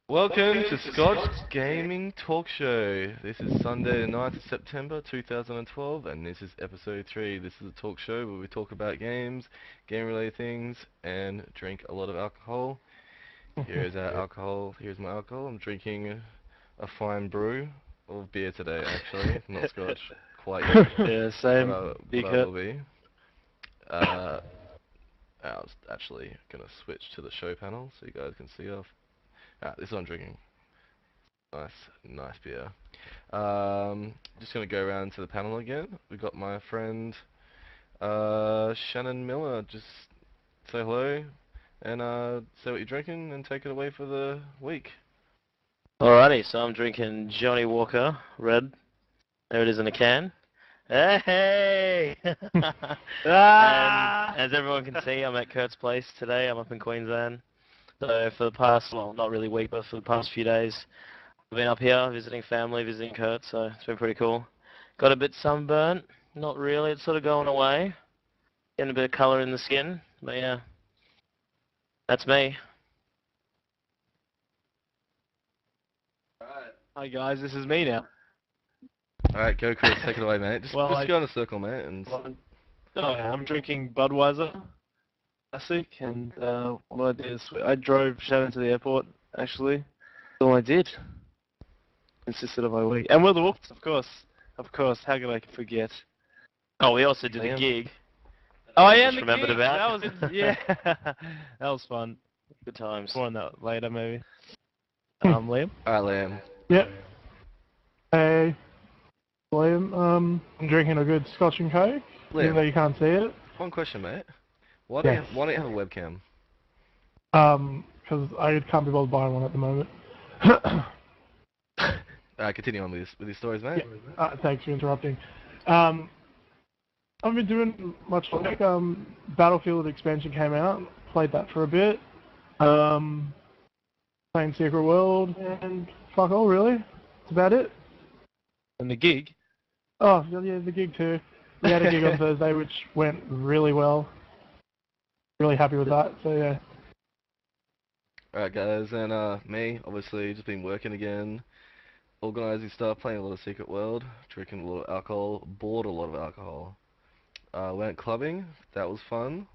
Welcome to Scotch Gaming Talk Show. This is Sunday the 9th of September 2012 and this is episode 3. This is a talk show where we talk about games, game-related things, and drink a lot of alcohol. Here's our alcohol. Here's my alcohol. I'm drinking a fine brew of beer today, actually. Not Scotch quite yet, Yeah, same. but I will be. I was actually going to switch to the show panel so you guys can see off. This is what I'm drinking. Nice beer. Just gonna go around to the panel again. We got my friend Shannon Miller. Just say hello and say what you're drinking and take it away for the week. Alrighty, so I'm drinking Johnny Walker Red. There it is in a can. Hey! And as everyone can see, I'm at Kurt's place today. I'm up in Queensland. So for the past, well, not really week, but for the past few days, I've been up here visiting family, visiting Kurt, so it's been pretty cool. Got a bit sunburnt. Not really, it's sort of going away. Getting a bit of colour in the skin, but yeah. That's me. Alright. Hi guys, this is me now. Alright, go Chris, take it away, mate. Just go in a circle, mate. And I'm drinking Budweiser Classic, and what I did is I drove Shannon to the airport, actually. That's all I did. Consisted of my week. And Will the Wolves, of course. Of course, how could I forget? Oh, we also did a gig. Oh yeah, just remembered about. That was, yeah. That was fun. Good times. More on that later, maybe. Liam? Alright, Liam. Yep. Hey, Liam. I'm drinking a good Scotch and Coke, even though you can't see it. One question, mate. Why don't you have a webcam? Because I can't be bothered buying one at the moment. Continue on with these stories, mate. Yeah. Thanks for interrupting. I've been doing much like Battlefield expansion came out, played that for a bit. Playing Secret World and fuck all really. That's about it. And the gig? Oh yeah, the gig too. We had a gig on Thursday which went really well. Really happy with that. So yeah. Alright guys, and me, obviously, just been working again, organising stuff, playing a lot of Secret World, drinking a lot of alcohol, bought a lot of alcohol. Went clubbing, that was fun.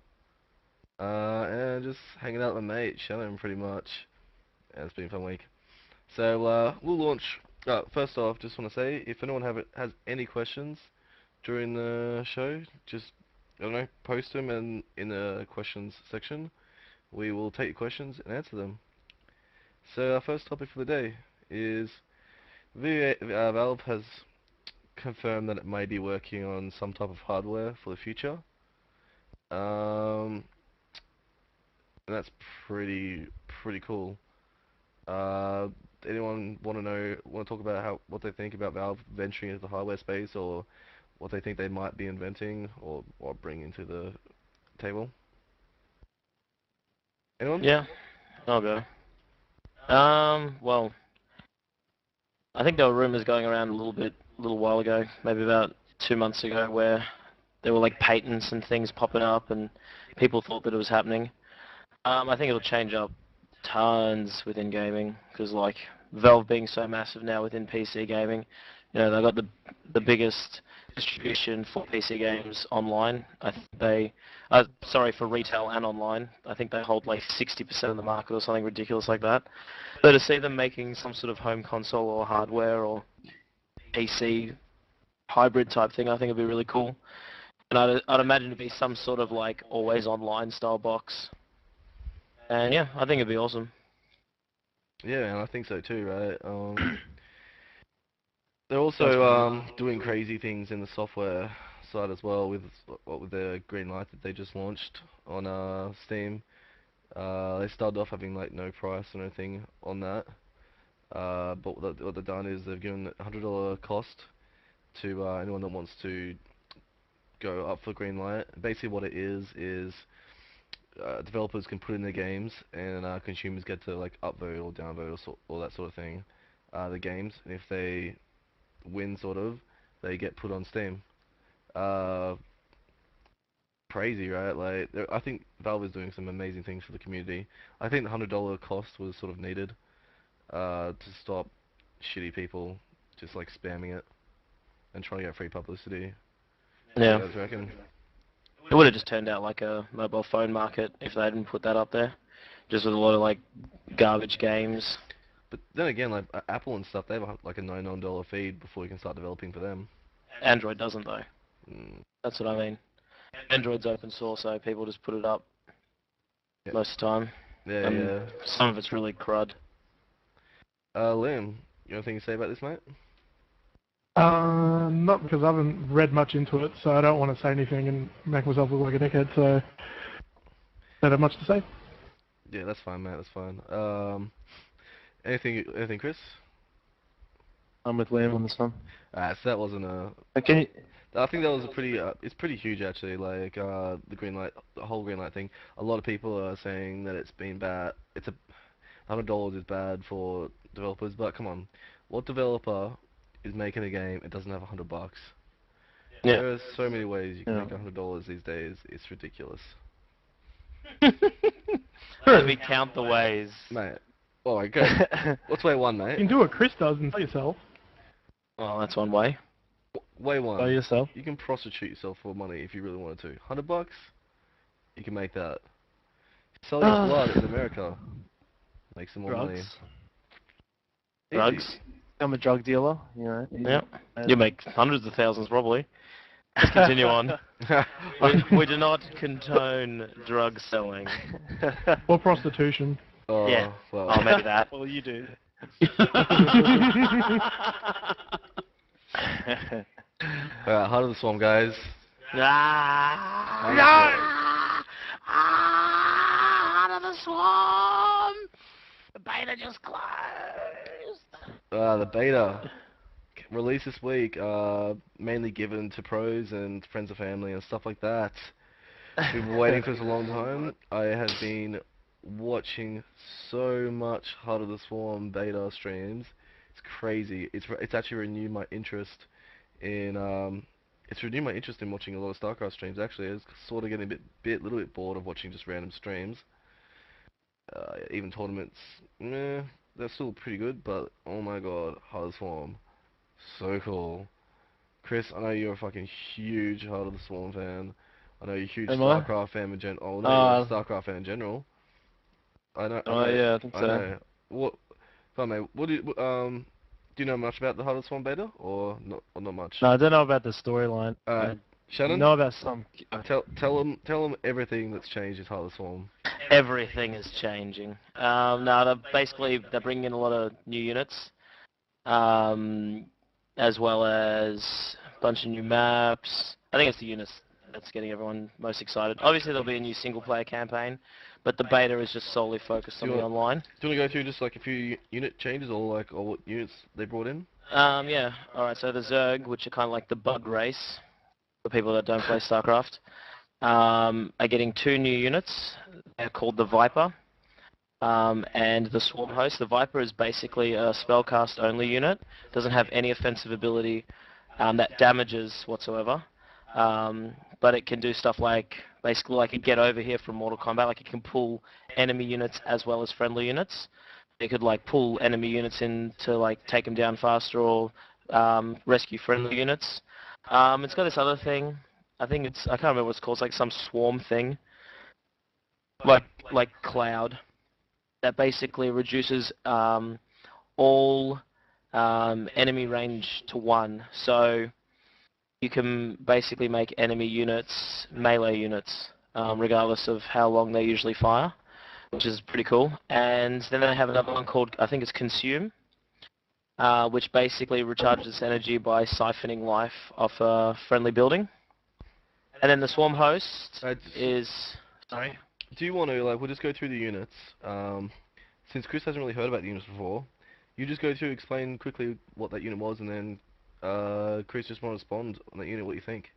And just hanging out with my mate, Shannon, pretty much. Yeah, it's been a fun week. So, we'll launch. First off, just want to say, if anyone has any questions during the show, just, I don't know, post them in the questions section. We will take your questions and answer them. So, our first topic for the day is Valve has confirmed that it may be working on some type of hardware for the future. And that's pretty cool. Anyone want to talk about what they think about Valve venturing into the hardware space, or what they think they might be inventing or bringing to the table? Anyone? Yeah, I'll go. Well, I think there were rumors going around a little while ago, maybe about 2 months ago, where there were like patents and things popping up, and people thought that it was happening. I think it'll change up tons within gaming, because like Valve being so massive now within PC gaming, you know, they've got the biggest distribution for PC games online. I think they, for retail and online, I think they hold like 60% of the market or something ridiculous like that. So to see them making some sort of home console or hardware or PC hybrid type thing, I think it'd be really cool. And I'd imagine it'd be some sort of like always online style box. And yeah, I think it'd be awesome. Yeah, and I think so too, right? They're also doing crazy things in the software side as well with their green light that they just launched on Steam. They started off having like no price or anything on that, but what they've done is they've given a $100 cost to anyone that wants to go up for green light. Basically, what it is developers can put in their games, and consumers get to like upvote or downvote or that sort of thing, the games, and if they win, sort of, they get put on Steam. Crazy, right? Like, I think Valve is doing some amazing things for the community. I think the $100 cost was sort of needed. to stop shitty people just like spamming it and trying to get free publicity. What do Yeah. you guys reckon? It would have just turned out like a mobile phone market if they hadn't put that up there. Just with a lot of like garbage games. But then again, like Apple and stuff, they have like a $99 feed before you can start developing for them. Android doesn't though. Mm, That's what I mean. Android's open source, so people just put it up yeah, most of the time. yeah, And yeah. some of it's really crud. Liam, you have anything to say about this, mate? Not because I haven't read much into it, so I don't want to say anything and make myself look like a dickhead, so don't have much to say. Yeah, that's fine, mate. That's fine. Anything, Chris? I'm with Liam on this one. So that wasn't a. Can you? I think that was a pretty. It's pretty huge actually. Like the green light, the whole green light thing. A lot of people are saying that it's been bad. It's $100 is bad for developers, but come on, what developer is making a game and doesn't have $100? Yeah. There are so many ways you can Yeah. make $100 these days. It's ridiculous, Let me count the ways. mate. Oh my god. What's way one, You mate? can do what Chris does and tell yourself. Well, that's one way. Way one. By yourself. You can prostitute yourself for money if you really wanted to. $100, you can make that. Sell your blood in America. Make some more money. Drugs. Easy. Drugs. I'm a drug dealer. You know. Yeah. You make hundreds of thousands probably. Let's continue on. We do not condone drug selling. Or prostitution. Oh, Yeah. well. Oh, maybe that. Well, you do. Heart of the Swarm, guys. Out of the swarm! The beta just closed! The beta released this week, mainly given to pros and friends and family and stuff like that. We've been waiting for this a long time. I have been watching so much Heart of the Swarm beta streams. It's crazy. It's actually renewed my interest in watching a lot of StarCraft streams. Actually, I was sort of getting little bit bored of watching just random streams. Even tournaments, they're still pretty good, but oh my god, Heart of the Swarm, so cool. Chris, I know you're a fucking huge Heart of the Swarm fan. I know you're a huge Am I? StarCraft fan in general. Oh, no, you're a StarCraft fan in general. I know. Oh yeah, I think so. know. What? Come on, mate. Do you know much about the Heart of the Swarm beta, or not much? No, I don't know about the storyline. I Shannon, know about some. tell them everything that's changed in Heart of the Swarm. Everything is changing. No, they're bringing in a lot of new units, as well as a bunch of new maps. I think it's the units that's getting everyone most excited. Obviously, there'll be a new single-player campaign, but the beta is just solely focused on the online. Do you want to go through just like a few unit changes, or what units they brought in? Yeah. All right. So the Zerg, which are kind of like the bug race for people that don't play StarCraft, are getting 2 new units. They're called the Viper and the Swarm Host. The Viper is basically a spellcast only unit. Doesn't have any offensive ability that damages whatsoever. But it can do stuff like basically like a get over here from Mortal Kombat. Like it can pull enemy units as well as friendly units. It could like pull enemy units in to like take them down faster or rescue friendly units. It's got this other thing. I can't remember what it's called. It's like some swarm thing, like cloud, that basically reduces all enemy range to 1. So you can basically make enemy units melee units, regardless of how long they usually fire, which is pretty cool. And then they have another one called, I think it's Consume, which basically recharges its energy by siphoning life off a friendly building. And then the Swarm Host is... Sorry? Do you want to, we'll just go through the units. Since Chris hasn't really heard about the units before, you just go through, explain quickly what that unit was, and then Chris just want to respond on that unit, what you think.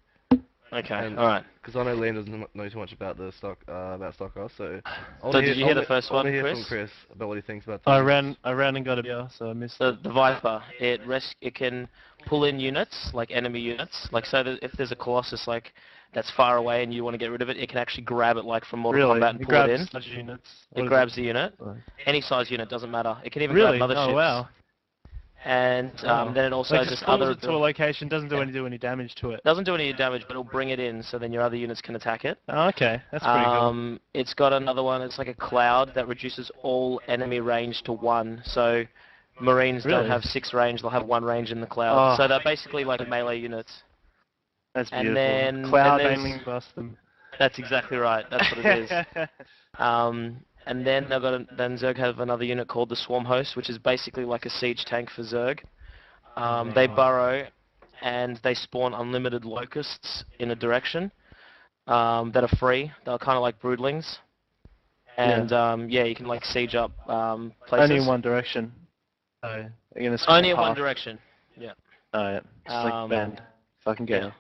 Okay, And alright. because I know Liam doesn't know too much about the about StarCraft, so I So want to did you hear the first I want one, to hear Chris? from Chris about what he thinks about I the ran and got a beer, so I missed it. The Viper, it can pull in units, like enemy units, like so that if there's a Colossus like that's far away and you want to get rid of it, it can actually grab it like from Mortal Really? Kombat and It pull it grabs in. such units. It What is grabs the unit. Like- Any size unit, doesn't matter. It can even grab Really? motherships. Oh wow. And Wow. then it also Like has just this pulls other... it to a location, doesn't do any damage to it. Doesn't do any damage, but it'll bring it in so then your other units can attack it. Oh, okay, that's pretty cool. It's got another one, it's like a cloud that reduces all enemy range to 1. So Marines don't Really? have 6 range, they'll have 1 range in the cloud. Oh. So they're basically like melee units. That's and beautiful. then- Cloud then there's- aiming bust them. That's exactly right, that's what it is. And then then Zerg have another unit called the Swarm Host, which is basically like a siege tank for Zerg. They burrow and they spawn unlimited locusts in a direction that are free. They're kind of like broodlings. And you can like siege up places. Only in one direction. So you're gonna spawn Only in one half. direction. Yeah. Oh yeah. Just like band. Fucking go.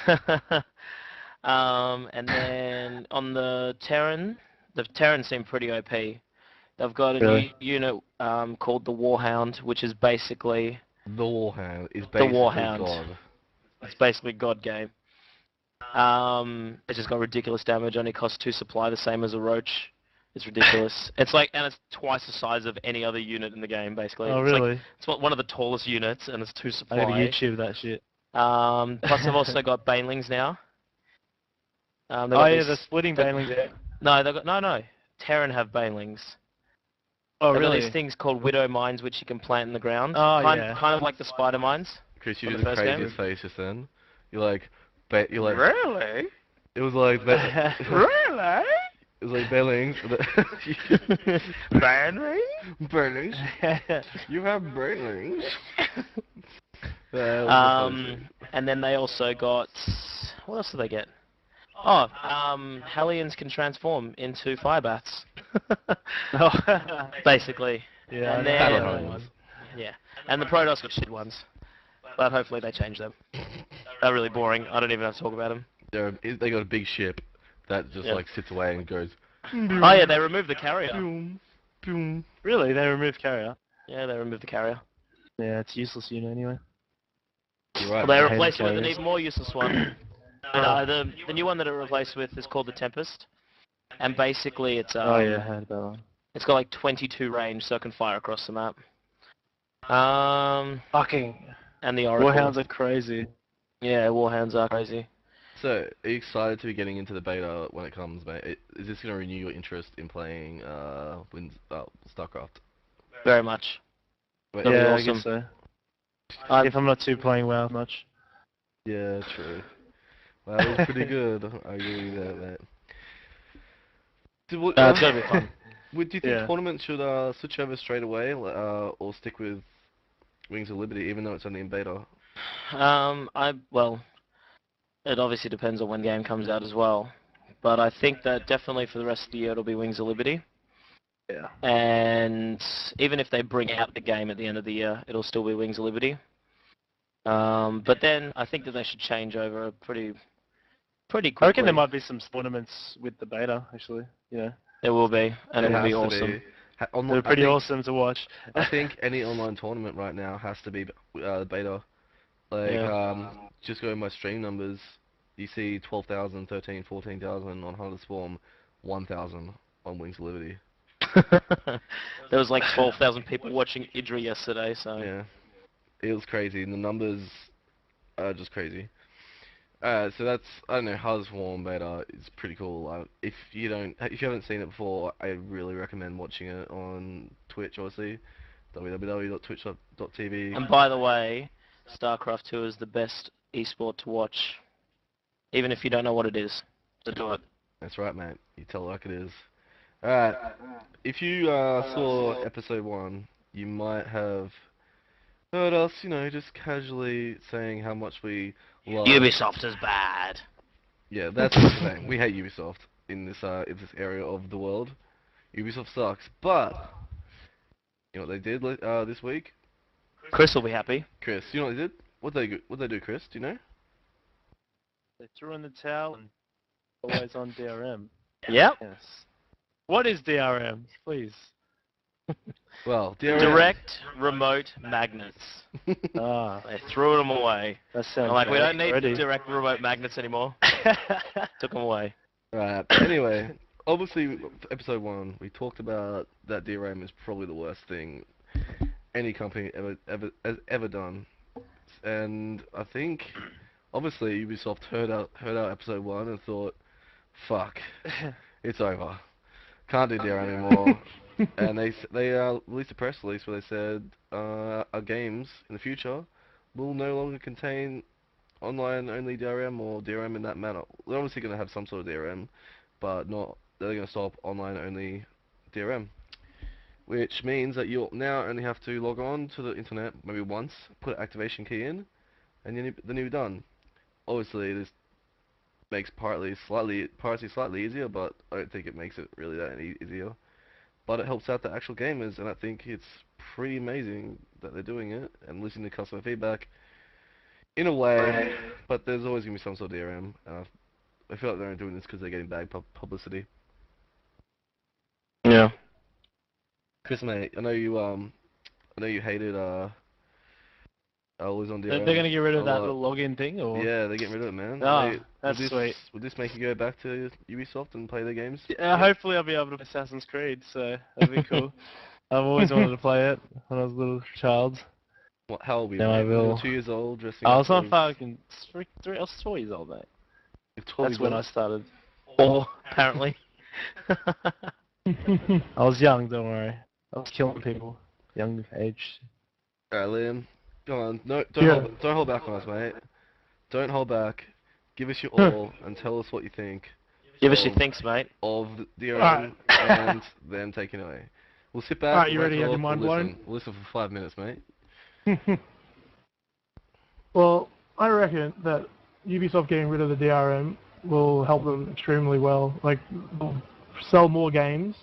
Yeah. And then on the Terran seem pretty OP. They've got a Really? new unit called the Warhound, which is basically The Warhound is basically Warhound. God. it's basically God game. It's just got ridiculous damage. Only costs 2 supply, the same as a Roach. It's ridiculous. It's like, and it's twice the size of any other unit in the game, basically. Oh It's like, really? it's one of the tallest units, and it's 2 I supply. gotta YouTube that shit. Plus, I've also got Banelings now. They've Oh got yeah, these- the splitting the- banelings. Yeah. No, they've got no. Terran have Banelings. Oh They've got really? these things called Widow Mines, which you can plant in the ground. Oh, kind yeah. of like the Spider Mines. Chris, you For did the the first game? craziest face just then. You're like, Really? it was like, Really? it was like Bellings. Banelings? Burnings? You have burnings? And then they also got, what else do they get? Oh, Hellions can transform into Firebats. Oh. Basically. Yeah. And I then- know Battle that Hellions. one. Yeah. And the Protoss got shit ones. But hopefully they change them. They're really boring. I don't even have to talk about them. They got a big ship that just Yeah. like sits away and goes. Oh yeah, they removed the carrier. Boom, boom. Really? They removed carrier? Yeah, they removed the carrier. Yeah, it's useless unit anyway. You're Well, right. they I hate replaced it with an carriers. even more useless one. The new one that it replaced with is called the Tempest. And basically it's Oh yeah, I heard that one. it's got like 22 range, so it can fire across the map. Fucking And the Oracle. Warhounds are crazy. Yeah, Warhounds are crazy. So, are you excited to be getting into the beta when it comes, mate? Is this going to renew your interest in playing StarCraft? Very much. Wait, That'd be Yeah, I awesome. guess so. I'm- If I'm not too playing WoW much. Yeah, true. Well, that was pretty good. I agree with that, mate. it's gonna be fun. Do you think Yeah. tournaments should switch over straight away, or stick with Wings of Liberty, even though it's only in beta? Well, it obviously depends on when the game comes out as well. But I think that definitely for the rest of the year it'll be Wings of Liberty. Yeah. And even if they bring out the game at the end of the year, it'll still be Wings of Liberty. But then I think that they should change over pretty quickly. I reckon there might be some tournaments with the beta, actually. Yeah. There will be, and it will be has to awesome. They're pretty awesome to watch. I think any online tournament right now has to be beta. Like, Yeah. just going by stream numbers, you see 12,000, 13, 14,000 on Hunter Swarm, 1,000 on Wings of Liberty. There was like 12,000 people watching Idra yesterday, so... Yeah, it was crazy, and the numbers are just crazy. So that's, I don't know, Hunter Swarm beta is pretty cool. If you haven't seen it before, I really recommend watching it on Twitch, obviously, www.twitch.tv. And by the way, StarCraft 2 is the best esport to watch, even if you don't know what it is. So do it. That's right, mate. You tell it like it is. Alright, if you saw episode 1, you might have heard us, just casually saying how much we love... Ubisoft is bad. Yeah, that's what we're saying. We hate Ubisoft in this area of the world. Ubisoft sucks, but... You know what they did this week? Chris will be happy. Chris, you know what they did? What'd they do, Chris? Do you know? They threw in the towel and always on DRM. Yep. Yes. What is DRM, please? Well, DRM. Direct remote magnets. Ah, They threw them away. that sounds I'm like, we great don't need already. direct remote magnets anymore. Took them away. Right. Anyway, obviously, episode 1, we talked about that DRM is probably the worst thing any company has ever done, and I think obviously Ubisoft heard our episode 1 and thought, fuck, it's over, can't do DRM anymore, and they released a press release where they said our games in the future will no longer contain online only DRM or DRM in that manner. They're obviously going to have some sort of DRM, but they're going to stop online only DRM. Which means that you'll now only have to log on to the internet maybe once, put an activation key in, and then you're done. Obviously this makes piracy slightly easier, but I don't think it makes it really that any easier. But it helps out the actual gamers, and I think it's pretty amazing that they're doing it and listening to customer feedback in a way, but there's always going to be some sort of DRM. I feel like they're only doing this because they're getting bad publicity. Yeah. Chris, mate, I know you hated always on They're DRM. going to get rid of a that lot. little login thing, or? Yeah, they're getting rid of it, man. Oh, that's would sweet. Would this make you go back to Ubisoft and play their games? Yeah, hopefully I'll be able to play Assassin's Creed, so that'll be cool. I've always wanted to play it when I was a little child. What? How old were you? No, I mate? You were will. 2 years old, dressing I up. was not fucking 3, I was 4 years old, mate. That's when I started. Or, apparently. I was young, don't worry. I was killing people. Young age. Alright, Liam, come on. No, Yeah. don't hold back on us, mate. Don't hold back. Give us your all and tell us what you think Give us your thinks, mate. of the Alright. and them taking away. We'll sit back. Alright, you wait ready? till Have your mind we'll blown? listen. We'll listen for 5 minutes, mate. Well, I reckon that Ubisoft getting rid of the DRM will help them extremely well. Like, they'll sell more games.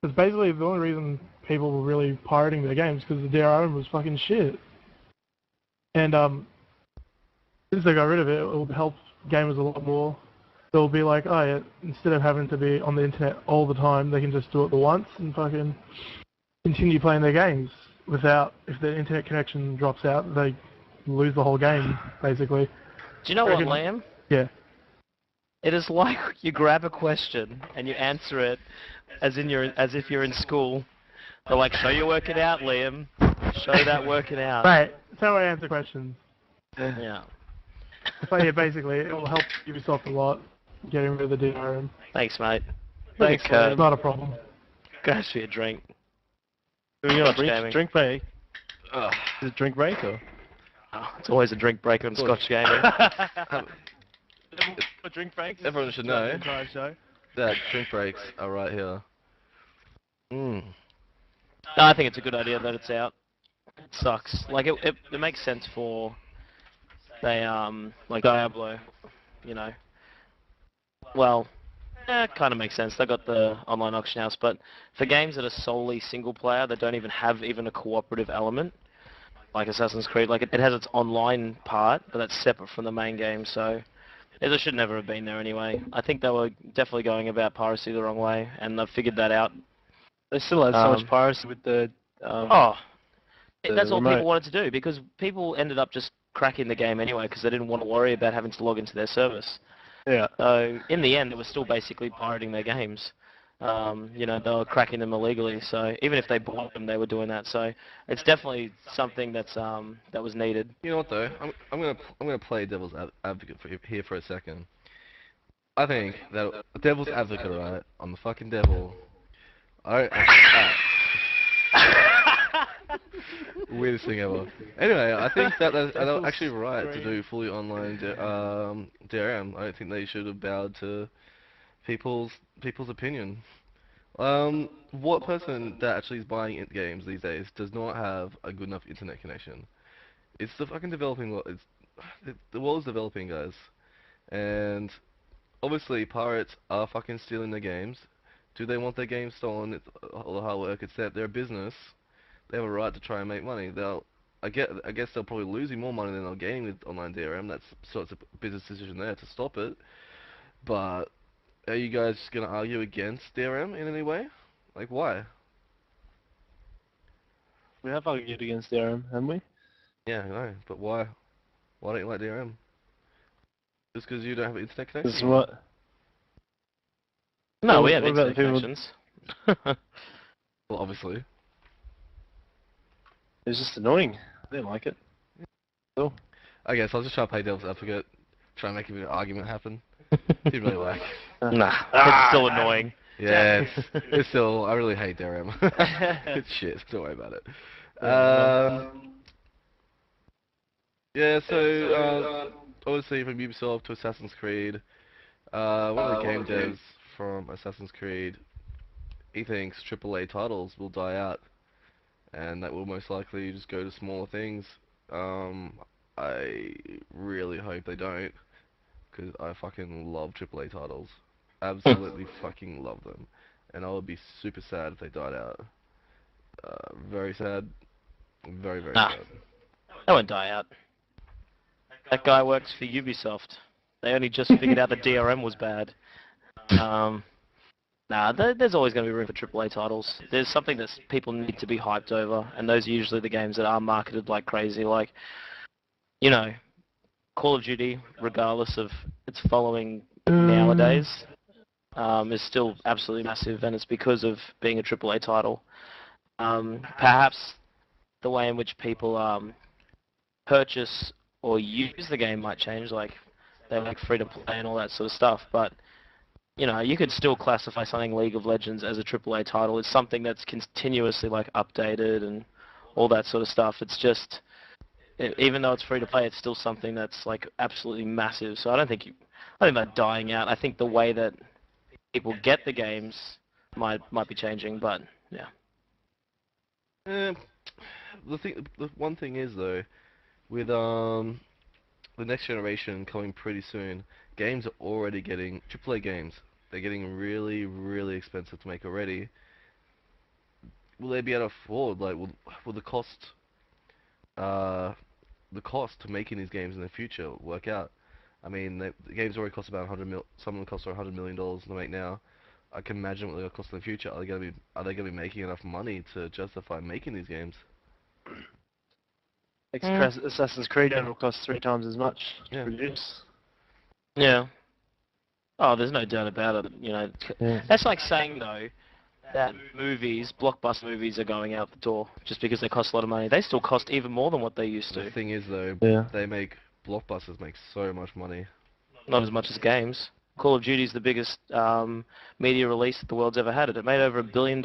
Because basically the only reason people were really pirating their games because the DRM was fucking shit. And since they got rid of it, it will help gamers a lot more. They'll be like, oh yeah, instead of having to be on the internet all the time, they can just do it the once and fucking continue playing their games without, if their internet connection drops out, they lose the whole game, basically. Do you know what, Reckon- Liam? Yeah. It is like you grab a question and you answer it as if you're in school. They're like, show you work it out, Liam. Show that work it out. Right, that's how I answer questions. Yeah. But yeah, basically, it will help Ubisoft a lot, getting rid of the DRM. Thanks, mate. Thanks, Look, It's not a problem. go for your drink. Doing a Scotch gaming. drink break. Ugh. Is it drink break or? Oh, it's always a drink break on Scotch gaming. A drink break? Everyone should know Entire show. that drink breaks are right here. No, I think it's a good idea that it's out. It sucks. Like it makes sense for they like Diablo, you know. Well, it kind of makes sense. They got the online auction house, but for games that are solely single player, that don't even have even a cooperative element, like Assassin's Creed, like it has its online part, but that's separate from the main game, so it should never have been there anyway. I think they were definitely going about piracy the wrong way, and they've figured that out. They still had so much piracy with the. That's all remote. people wanted to do, because people ended up just cracking the game anyway because they didn't want to worry about having to log into their service. Yeah. So in the end, it was still basically pirating their games. You know, they were cracking them illegally. So even if they bought them, they were doing that. So it's definitely something that's that was needed. You know what though? I'm gonna play devil's advocate here for a second. I think that devil's advocate, right? I'm the fucking devil. Weirdest thing ever. Anyway, I think that they're actually right to do fully online DRM. I don't think they should have bowed to people's opinion. What person that actually is buying games these days does not have a good enough internet connection? It's the fucking developing world. The world's developing, guys, and obviously pirates are fucking stealing their games. Do they want their games stolen? It's all the hard work. It's their business. They have a right to try and make money. I guess they're probably losing more money than they're gaining with online DRM. It's a business decision there to stop it. But are you guys gonna argue against DRM in any way? Like why? We have argued against DRM, haven't we? Yeah, I know. But why? Why don't you like DRM? Just because you don't have an internet This is connection? what. No, we What have about internet people? connections. Well, obviously. It was just annoying. I didn't like it. Cool. I guess I was just trying to play devil's advocate, try and make an argument happen. Didn't really work. Nah, it's still annoying. Yeah, it's still. I really hate DRM. It's shit. Don't worry about it. Yeah. So obviously from Ubisoft to Assassin's Creed, one of the game devs from Assassin's Creed, he thinks AAA titles will die out, and that will most likely just go to smaller things. I really hope they don't, because I fucking love AAA titles. Absolutely fucking love them. And I would be super sad if they died out. Very sad. Very, very Nah. sad. They won't die out. That guy works for Ubisoft. They only just figured out that DRM was bad. There's always going to be room for AAA titles. There's something that people need to be hyped over, and those are usually the games that are marketed like crazy. Like, you know, Call of Duty, regardless of its following nowadays, is still absolutely massive, and it's because of being a AAA title. Perhaps the way in which people purchase or use the game might change, like they're like free to play and all that sort of stuff, but you know, you could still classify something League of Legends as a AAA title. It's something that's continuously like updated and all that sort of stuff. It's just, even though it's free to play, it's still something that's like absolutely massive. So I think they're dying out. I think the way that people get the games might be changing, but yeah. The one thing is though, with the next generation coming pretty soon, games are already getting AAA games. They're getting really, really expensive to make already. Will they be able to afford? Like, will the cost to making these games in the future work out? I mean, the games already cost about some of them cost $100 million to make now. I can imagine what they're gonna cost in the future. Are they gonna be making enough money to justify making these games? Assassin's Creed will cost 3 times as much to Yeah. produce. Yeah. Oh, there's no doubt about it. You know, Yeah. that's like saying though that blockbuster movies, are going out the door just because they cost a lot of money. They still cost even more than what they used The to. thing is though, Yeah. blockbusters make so much money. Not as much as games. Call of Duty is the biggest media release that the world's ever had. It made over $1 billion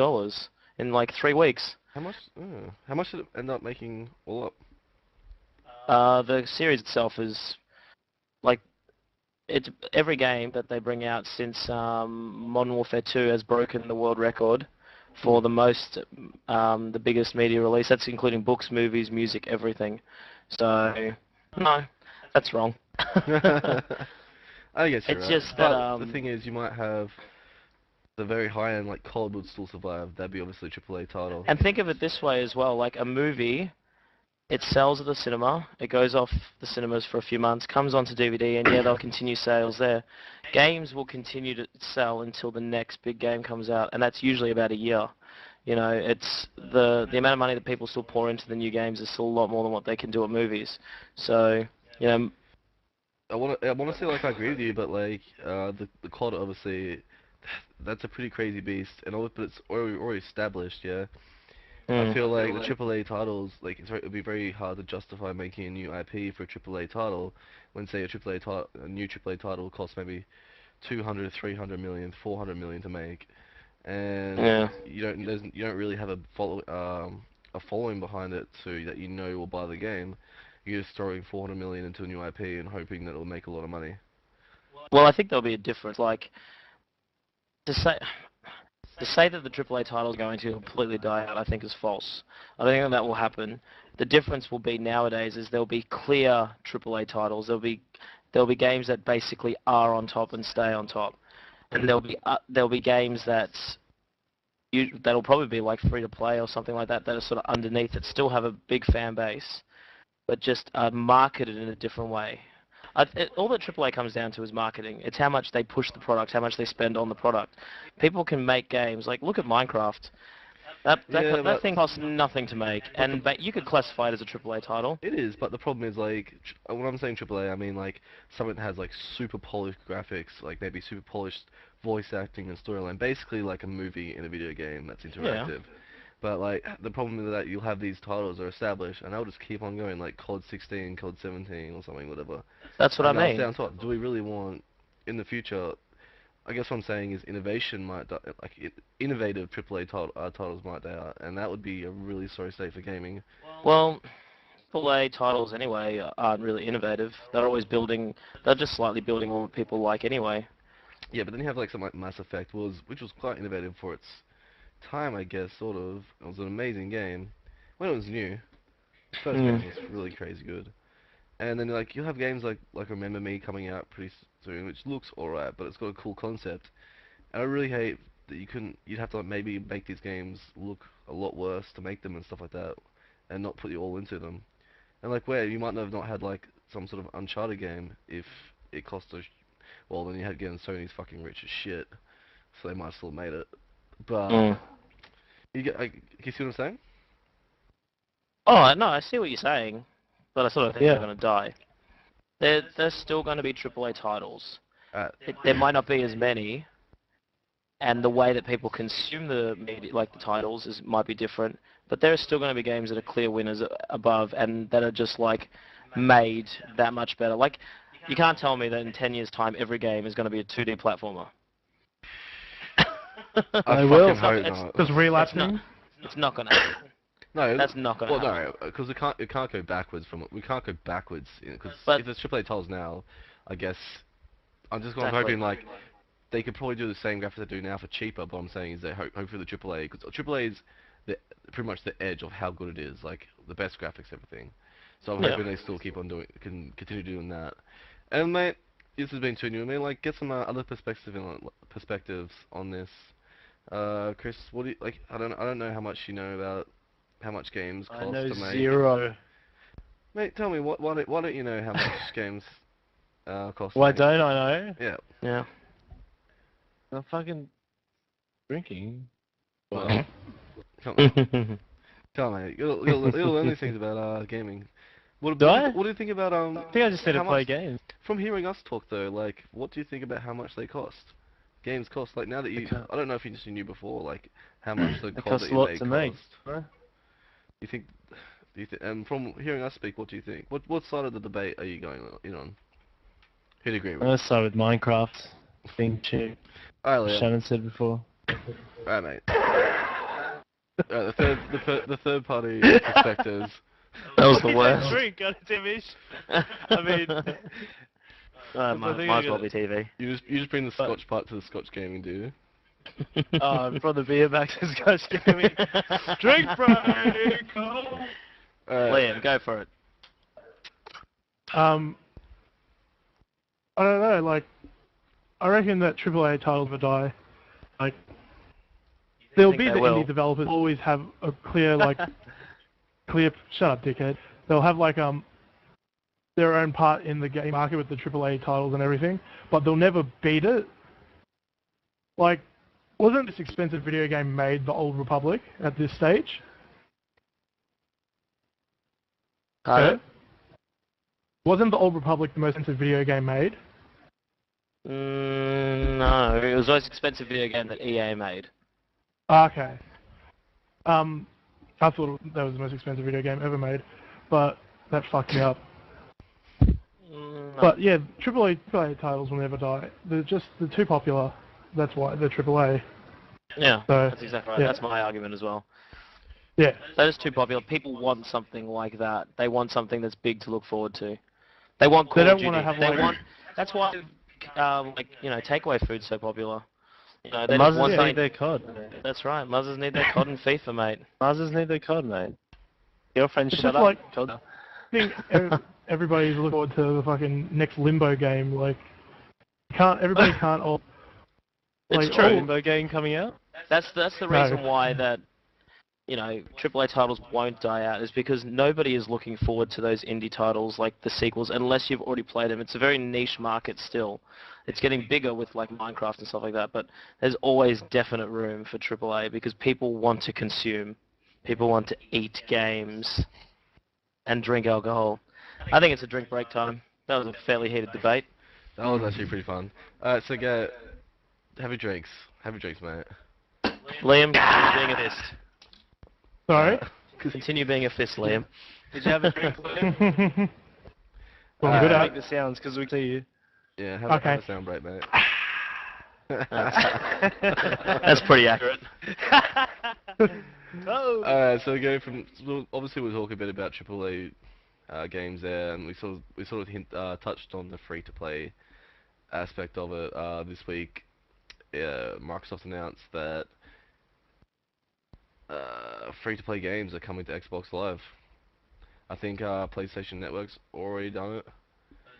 in like 3 weeks. How much did it end up making all up? The series itself is like, it's every game that they bring out since Modern Warfare 2 has broken the world record for the biggest media release. That's including books, movies, music, everything. So no, that's wrong. I guess you're It's right. just But that the thing is, you might have the very high end, like COD would still survive. That'd be obviously a AAA title. And think of it this way as well, like a movie, it sells at the cinema, it goes off the cinemas for a few months, comes onto DVD, and yeah, they'll continue sales there. Games will continue to sell until the next big game comes out, and that's usually about a year. You know, it's the amount of money that people still pour into the new games is still a lot more than what they can do at movies. So, you know, I wanna say like I agree with you, but like the COD obviously, that's a pretty crazy beast, but it's already established, yeah. I feel like the AAA titles, like it'd be very hard to justify making a new IP for a AAA title, when say a new AAA title costs maybe 200, 300 million, 400 million to make, and you don't really have a following behind it that you know will buy the game. You're just throwing 400 million into a new IP and hoping that it'll make a lot of money. well, I think there'll be a difference. Like, to say that the AAA title is going to completely die out, I think is false. I don't think that will happen. The difference will be nowadays is there'll be clear AAA titles. There'll be games that basically are on top and stay on top, and there'll be games that'll probably be like free to play or something like that that are sort of underneath that still have a big fan base, but just marketed in a different way. All that AAA comes down to is marketing. It's how much they push the product, how much they spend on the product. People can make games, like look at Minecraft. Yeah, That but thing costs nothing to make, but you could classify it as a AAA title. it is. But the problem is like when I'm saying AAA, I mean like something that has like super polished graphics, like maybe super polished voice acting and storyline, basically like a movie in a video game that's Yeah. interactive. But like the problem is that you'll have these titles that are established, and they'll just keep on going, like COD 16, COD 17, or something, whatever. That's what I And they'll stay mean. on top. Do we really want in the future? I guess what I'm saying is innovation might die, like innovative AAA titles might die out, and that would be a really sorry state for gaming. Well, AAA titles anyway aren't really innovative. They're just slightly building on what people like anyway. Yeah, but then you have like something like Mass Effect which was quite innovative for its time, I guess, sort of. It was an amazing game when it was new. First game was really crazy good. And then like you'll have games like Remember Me coming out pretty soon, which looks alright, but it's got a cool concept. And I really hate that you'd have to like, maybe make these games look a lot worse to make them and stuff like that, and not put you all into them. And like where you might have not had like some sort of Uncharted game if it cost well then you had again Sony's fucking rich as shit, so they might have still made it. But you see what I'm saying? Oh, no, I see what you're saying, but I sort of think Yeah. they're going to die. There's still going to be AAA titles. Uh, There might not be as many, and the way that people consume the media, like the titles, might be different. But there are still going to be games that are clear winners above, and that are just like made that much better. Like, you can't tell me that in 10 years' time every game is going to be a 2D platformer. I I fucking will. hope It's- not. Just relapsing. It's not going to happen. No, That's not going to well, happen. no, because we can't go backwards from it. We can't go backwards because But- if there's AAA titles now, I guess I'm just Exactly. hoping like they could probably do the same graphics they do now for cheaper. But what I'm saying is they hopefully the AAA because AAA is pretty much the edge of how good it is, like the best graphics, everything. So I'm Yeah. hoping they still keep on can continue doing that. And mate, this has been too new. I mean, like get some other perspectives on this. Chris, what do you like? I don't know how much you know about how much games cost I know to make. 0. Mate, tell me why don't you know how much games cost? to Why make? don't I know? Yeah. Yeah. I'm fucking drinking. Well, come on, come on, mate. You'll learn these things about gaming. Do I? What do you think about I think I just need to how play much- games. From hearing us talk though, like, what do you think about how much they cost? Games cost like now that you. I don't know if you just knew before, like how much the It COD costs that a you lot made to make. cost. Huh? You think? Do you think? And from hearing us speak, what do you think? What side of the debate are you going in on? Who do you agree I'm with? gonna start with Minecraft being cheap. Alright, As Liam. Shannon said before. Alright, mate. The third party perspectives. That was the worst. Drink, got it, Timish. I mean, Might as well be TV. You just bring the Scotch part to the Scotch gaming, do you? from the beer back to Scotch gaming. Drink break. Liam, go for it. I don't know, like, I reckon that AAA titles will die. Like, there'll think be they the will? indie developers always have a clear, like, shut up, dickhead. They'll have, like, their own part in the game market with the AAA titles and everything, but they'll never beat it. Like, wasn't this expensive video game made The Old Republic at this stage? Pardon? Wasn't The Old Republic the most expensive video game made? No, it was the most expensive video game that EA made. Okay. I thought that was the most expensive video game ever made, but that fucked me up. No. But yeah, AAA titles will never die. They're too popular. That's why they're AAA. Yeah, So, that's exactly right. yeah. That's my argument as well. Yeah. That is too popular. People want something like that. They want something that's big to look forward to. They want Call They of don't wanna Duty. have, They like- want. That's why, like takeaway food's so popular. You know, The they just Muzzers want need something. their COD. That's right. Muzzers need their COD and FIFA, mate. Muzzers need their COD, mate. Girlfriend, It's shut just up. like- COD. I think everybody's looking forward to the fucking next Limbo game. Like, everybody can't all. It's like, true. all- Limbo game coming out? That's the No. reason why that AAA titles won't die out is because nobody is looking forward to those indie titles like the sequels unless you've already played them. It's a very niche market still. It's getting bigger with like Minecraft and stuff like that, but there's always definite room for AAA because people want to consume. People want to eat games and drink alcohol. I think it's a drink break time. That was a fairly heated debate. That was actually pretty fun. Alright, so go. Have your drinks. Have your drinks, mate. Liam, continue being a fist. Sorry? Continue being a fist, Liam. Did you have a drink, Liam? Well, I'm good Make at the sounds because we can see you. Yeah, Okay. have a sound break, mate. That's pretty accurate. Oh. Alright, so we go from obviously we'll talk a bit about AAA games there, and we sort of touched on the free-to-play aspect of it this week. Microsoft announced that free-to-play games are coming to Xbox Live. I think PlayStation Network's already done it.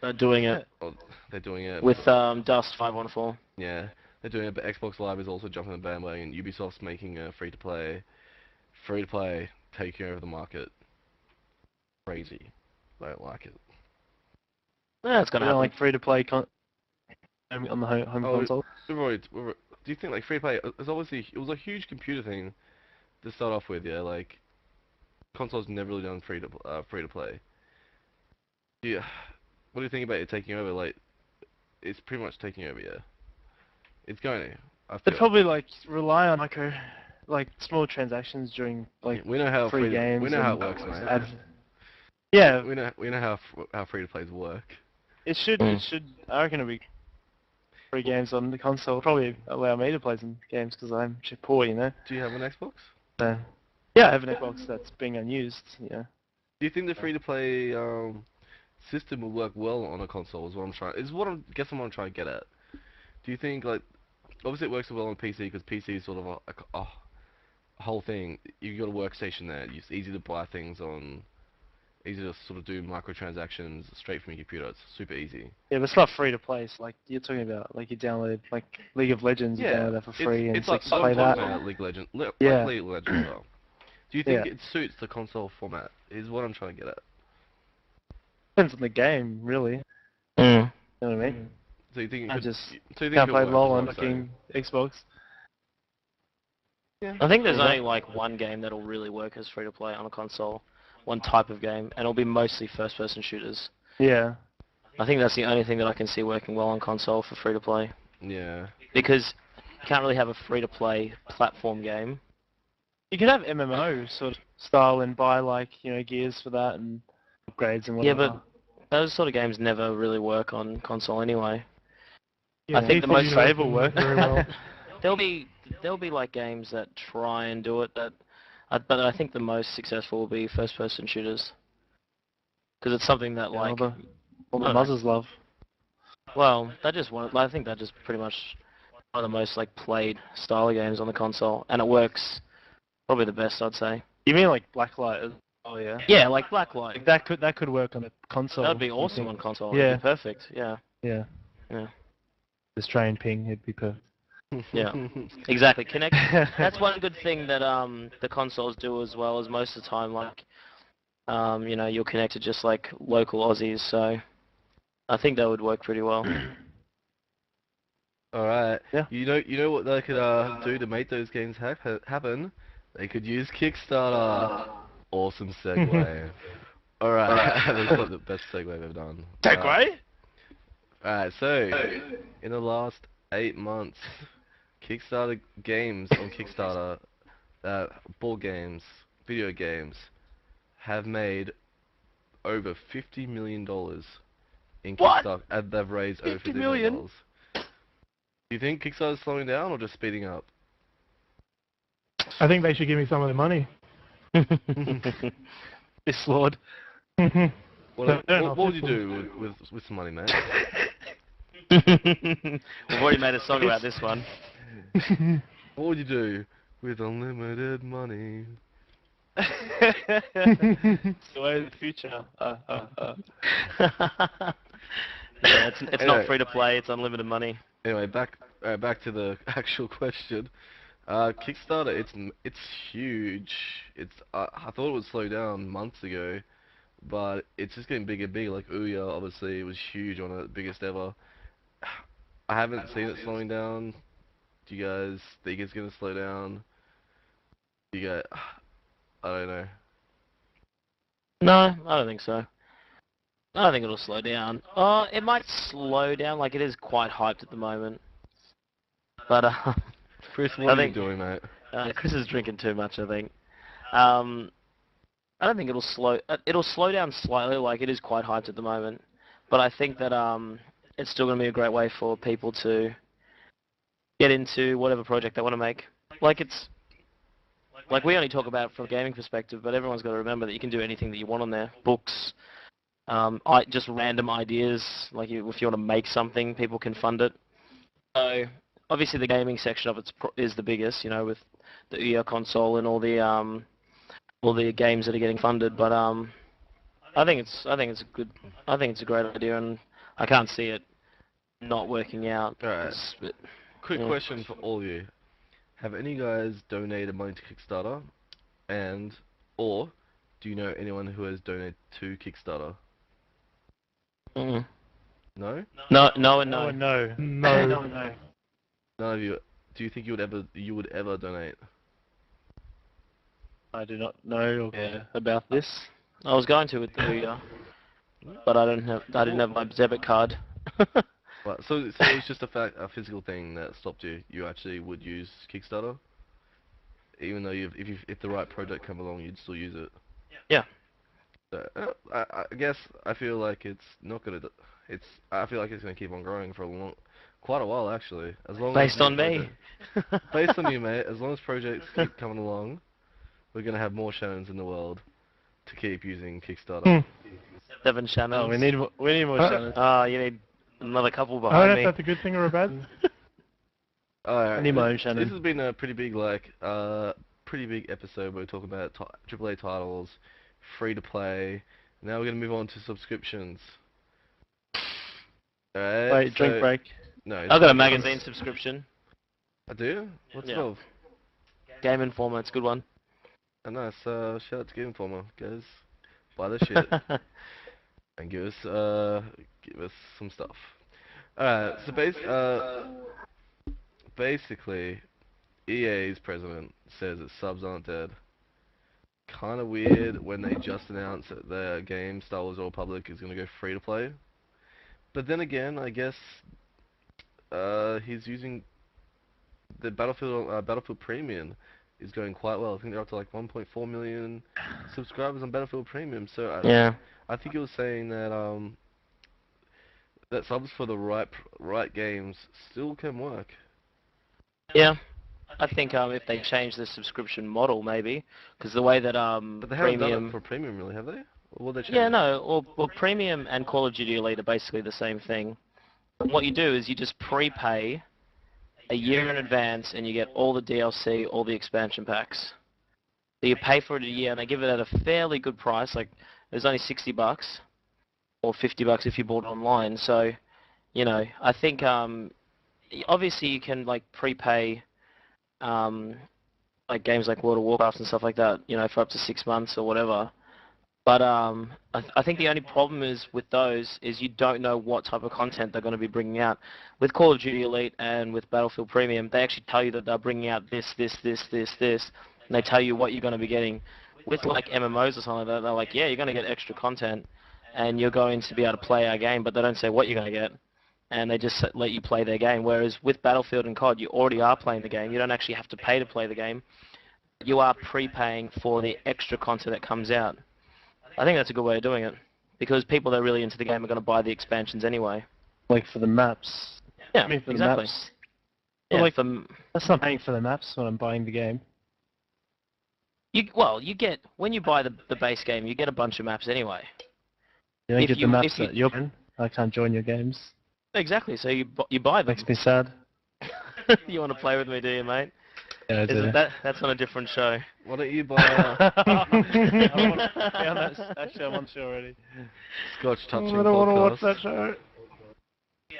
They're doing it Or they're doing it. with Dust 514. Yeah, they're doing it, but Xbox Live is also jumping on the bandwagon. Ubisoft's making a free-to-play, taking over the market. Crazy. I don't like it. Yeah, it's gonna happen. Like free to play on the home console. Do you think like free-to-play? It was a huge computer thing to start off with. Yeah, like consoles never really done free-to-play. Yeah. What do you think about it taking over? Like, it's pretty much taking over. Yeah. It's going to. I They'd feel. probably like rely on like small transactions during like We know how free games. We know how it and works, mate. Yeah, We know how free-to-plays work. it should. It should. I reckon it'll be free games on the console. Probably allow me to play some games because I'm poor, you know. Do you have an Xbox? So, yeah, I have an Xbox that's being unused. Yeah. Do you think the free-to-play system will work well on a console? What I'm trying to get at. Do you think like obviously it works well on PC because PC is sort of a whole thing. You've got a workstation there. It's easy to buy things on. Easy to sort of do microtransactions straight from your computer. It's super easy. Yeah, but it's not free to play. So, like you're talking about, like you download like League of Legends, you download that for free, and it's like like play that. League Legends. Yeah. Like League of Legends as well. Do you think Yeah. it suits the console format? Is what I'm trying to get at. Depends on the game, really. Mm. You know what I mean? So you think it I could, just so you think can't it play works, LOL is what on I'm saying. fucking Xbox. I think there's only like one game that'll really work as free to play on a console, one type of game, and it'll be mostly first-person shooters. Yeah. I think that's the only thing that I can see working well on console for free to play, Yeah. because you can't really have a free to play platform game. You could have MMO sort of style and buy like, gears for that and upgrades and Yeah, whatever. but those sort of games never really work on console anyway. Yeah, I think the PC most doesn't stable work. very well. there'll be like games that try and do it but I think the most successful will be first-person shooters, because it's something that like all the I don't know. mothers love. Well, I think that just pretty much one of the most like played style of games on the console, and it works probably the best, I'd say. You mean like Blacklight? Oh yeah. Yeah, like Blacklight. Like that could work on a console. That'd be I awesome think. on console. Yeah. It'd be perfect. Yeah. Yeah. Yeah. Australian ping, it'd be perfect. Yeah. Exactly. Connect. That's one good thing that the consoles do as well, as most of the time like you're connected just like local Aussies, so I think that would work pretty well. Alright. Yeah. You know what they could do to make those games happen? They could use Kickstarter. Awesome segue. Alright. That's like the best segue I've ever done. Segue? Alright, so in the last 8 months, Kickstarter games on Kickstarter, board games, video games, have made over $50 million in What? Kickstarter, and they've raised over $50 $50 million. Do you think Kickstarter's slowing down or just speeding up? I think they should give me some of the money. This lord. What No, would you do with some money, man? We've already made a song about this one. What would you do with unlimited money? It's the way of the future. Yeah, it's Anyway. not free to play. It's unlimited money. Anyway, back to the actual question. Kickstarter, it's huge. I thought it would slow down months ago, but it's just getting bigger and bigger. Like Ouya, obviously, it was huge on it, biggest ever. I haven't seen it slowing down. Do you guys think it's gonna slow down? You guys, I don't know. No, I don't think so. I don't think it'll slow down. It might slow down, like it is quite hyped at the moment. But Chris, I what are you think doing, mate? Chris is drinking too much, I think. Um, I don't think it'll slow down slightly, like it is quite hyped at the moment. But I think that it's still going to be a great way for people to get into whatever project they want to make. Like like we only talk about it from a gaming perspective, but everyone's got to remember that you can do anything that you want on there. Books, just random ideas. Like if you want to make something, people can fund it. So obviously the gaming section of it is the biggest, you know, with the Ouya console and all the games that are getting funded. But I think it's a great idea, and I can't see it not working out. Alright, quick yeah. question for all of you. Have any guys donated money to Kickstarter? Or do you know anyone who has donated to Kickstarter? Mm. No? No, and No, no. no. No. No. None of you. Do you think you would ever donate? I do not know or care about this. I was going to with the Ouya, but I didn't have my debit card. Well, so it was just a physical thing that stopped you. You actually would use Kickstarter, even though if the right project come along, you'd still use it. Yeah. So, I guess I feel like it's not gonna. I feel like it's gonna keep on growing for quite a while actually. As long Based as on me. based on you, mate. As long as projects keep coming along, we're gonna have more Shannons in the world to keep using Kickstarter. 7 Shannons. Oh, we need more Shannon. You need another couple I don't behind know me. if that's a good thing or a bad. Alright, I need my own this Shannon. has been a pretty big pretty big episode where we're talking about AAA titles, free to play. Now we're gonna move on to subscriptions. Alright. Wait, drink break. No. I've got a magazine subscription. I do. What's it Yeah. called? Game Informer, it's a good one. Oh, nice. Shout out to Game Informer, guys. Buy the shit and give us some stuff. Alright. So basically, EA's president says that subs aren't dead. Kind of weird when they just announced that their game Star Wars Old Republic is going to go free to play. But then again, I guess he's using the Battlefield Premium is going quite well. I think they're up to like 1.4 million subscribers on Battlefield Premium. So Yeah. I think he was saying that that subs for the right games still can work. Yeah. I think if they change the subscription model, maybe, because the way that But they haven't done Premium. it for Premium, really, have they? Or will they change Yeah, it? no. Well, Premium and Call of Duty Elite are basically the same thing. What you do is you just prepay a year in advance, and you get all the DLC, all the expansion packs. So you pay for it a year, and they give it at a fairly good price. Like it was only $60 or $50 if you bought it online. So, you know, I think obviously you can like prepay like games like World of Warcraft and stuff like that, you know, for up to 6 months or whatever. But I think the only problem is with those is you don't know what type of content they're going to be bringing out. With Call of Duty Elite and with Battlefield Premium, they actually tell you that they're bringing out this, and they tell you what you're going to be getting. With like MMOs or something like that, they're like, yeah, you're going to get extra content, and you're going to be able to play our game, but they don't say what you're going to get, and they just let you play their game. Whereas with Battlefield and COD, you already are playing the game. You don't actually have to pay to play the game. You are prepaying for the extra content that comes out. I think that's a good way of doing it, because people that are really into the game are going to buy the expansions anyway. Like for the maps. Yeah, I mean, for exactly. the maps. Yeah, Well, like, for, that's not paying for the maps when I'm buying the game. you get, when you buy the base game, you get a bunch of maps anyway. You don't If get you- the maps if you- that you're in. I can't join your games. Exactly, so you buy them. Makes me sad. You want to play with me, do you, mate? Yeah, I do. Isn't that's on a different show. Why don't you buy Actually, I'm on show already. Scotch I Touching don't want to watch podcast? that show.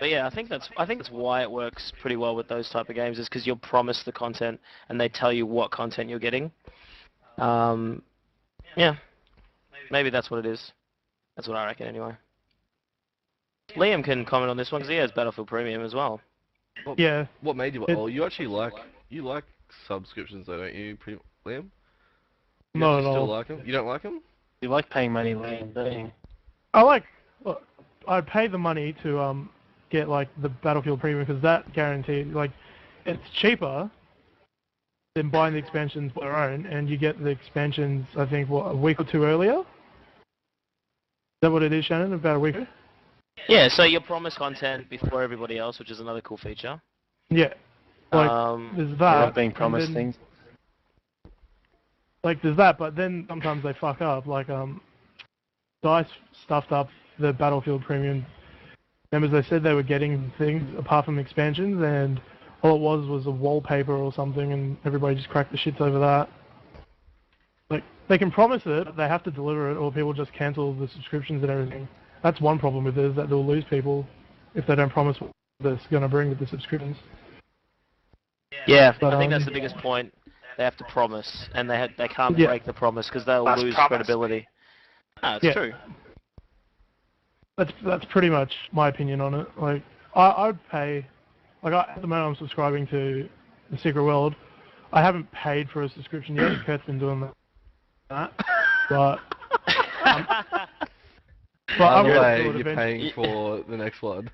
But yeah, I think that's why it works pretty well with those type of games, is because you're promised the content and they tell you what content you're getting. Yeah, maybe that's what it is. That's what I reckon anyway. Liam can comment on this one because he has Battlefield Premium as well. Yeah. What made you? Oh, you actually like subscriptions though, don't you, Liam? You Not actually at still all. like them? You don't like them? You like paying money, Liam, don't you? Look, I'd pay the money to get like the Battlefield Premium because that guaranteed like it's cheaper than buying the expansions on their own, and you get the expansions I think what, a week or two earlier. Is that what it is, Shannon? About a week? Yeah, so you're promised content before everybody else, which is another cool feature. Yeah. Like there's that. Not being promised and then, things. Like there's that, but then sometimes they fuck up. Like DICE stuffed up the Battlefield Premium members. They said they were getting things apart from expansions, and all it was a wallpaper or something, and everybody just cracked the shits over that. Like they can promise it, but they have to deliver it, or people just cancel the subscriptions and everything. That's one problem with it, is that they'll lose people if they don't promise what it's going to bring with the subscriptions. Yeah, But, I think that's the biggest point. They have to promise, and they can't break the promise because they'll lose credibility. Ah, it's true. That's pretty much my opinion on it. Like I'd pay. Like at the moment I'm subscribing to the Secret World. I haven't paid for a subscription yet. Kurt's been doing that. But By I'm the gonna way, do it you're eventually. paying for the next one.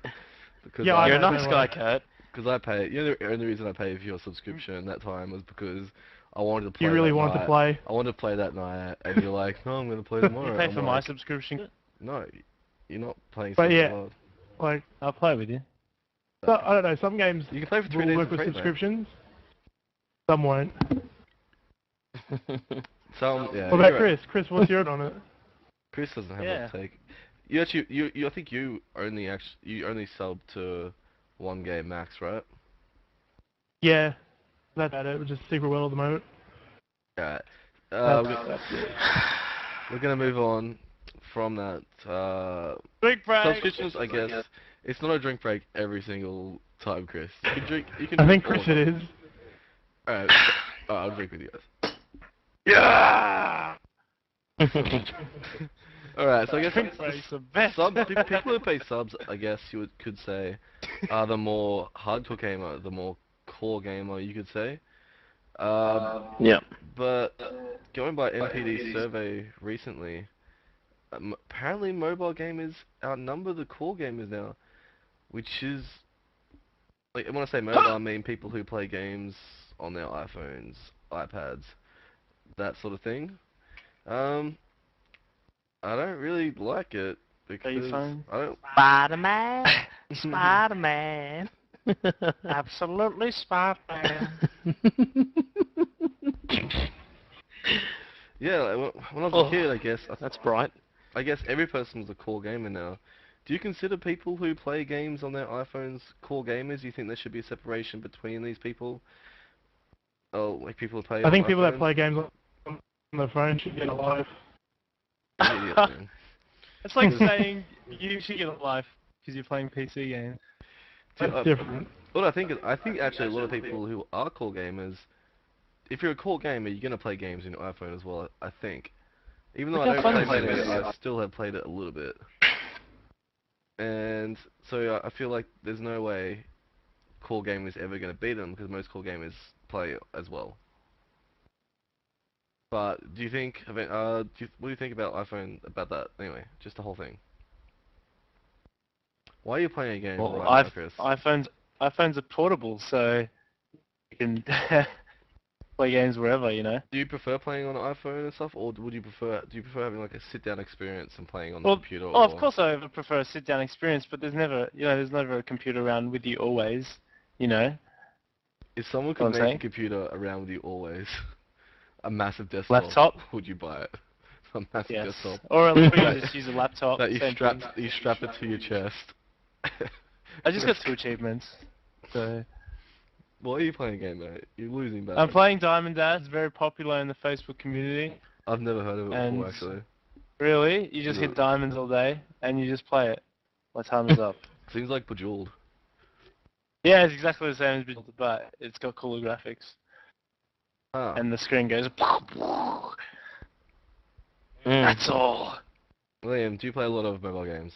Because Yeah, You're a know, nice don't guy, worry. Kurt. Because I pay. You know, the only reason I paid for your subscription that time was because I wanted to play. You really that wanted night. to play. I wanted to play that night, and you're like, no, I'm gonna play tomorrow. You pay I'm for my like, subscription? no, you're not playing But Secret yeah. World. Like I'll play with you. so, I don't know. Some games You can play for 3 will days work for with free, mate. subscriptions. Some won't. Some, yeah. What about you're right. Chris? Chris, what's your on it? Chris doesn't have Yeah. a take. You actually, I think you only sub to one game max, right? Yeah, that's about it. We're just Secret World at the moment. Yeah. That's it. We're gonna move on from that. Big break! Subscriptions, I guess. It's not a drink break every single time, Chris. You can drink. You can. I think drink Chris all it of is. Alright, I'll drink with you guys. Yeah! Alright, so I guess Drink breaks are best. people who pay subs, I guess you could say, are the more hardcore gamer, the more core gamer, you could say. Yeah. But going by NPD's survey recently, apparently mobile gamers outnumber the core gamers now, which is, like, when I say mobile, I mean people who play games on their iPhones, iPads, that sort of thing. I don't really like it because phone? Spider-Man. Spider-Man. Absolutely Spider-Man. Yeah, like, when I was a kid, I guess That's bright. I guess every person was a core gamer now. Do you consider people who play games on their iPhones core gamers? Do you think there should be a separation between these people? Oh, like people who play I on think people that iPhones? play games on their phone should get a life. Idiot, man. It's like saying you should get a life because you're playing PC games. That's different. What I think is, I think actually a lot of people who are core gamers, if you're a core gamer, you're gonna play games on your iPhone as well. I think, even though Look I how don't fun play it it, is. I still have played it a little bit. And so I feel like there's no way core gamers ever gonna beat them because most core gamers play as well. But do you think, what do you think about iPhone, about that? Anyway, just the whole thing. Why are you playing a game Well, right now, Chris? iPhones are portable, so you can play games wherever, you know. Do you prefer playing on an iPhone and stuff, or do you prefer having like a sit-down experience and playing on the Well, computer? of course I would prefer a sit-down experience, but there's never a computer around with you always, you know. If someone What could I'm make saying? a computer around with you always, a massive desktop, Laptop? would you buy it? A massive Yes. desktop Or at least just use a laptop. that you same strap thing. it to your chest. I just got 2 achievements. So Why are you playing a game, mate? You're losing badly. I'm playing Diamond Dash. It's very popular in the Facebook community. I've never heard of it And- before, actually. Really, you just hit diamonds all day and you just play it. My time is up. Seems like Bejeweled. Yeah, it's exactly the same as Bejeweled, but it's got cooler graphics. Ah. And the screen goes. Mm. That's all. Liam, do you play a lot of mobile games?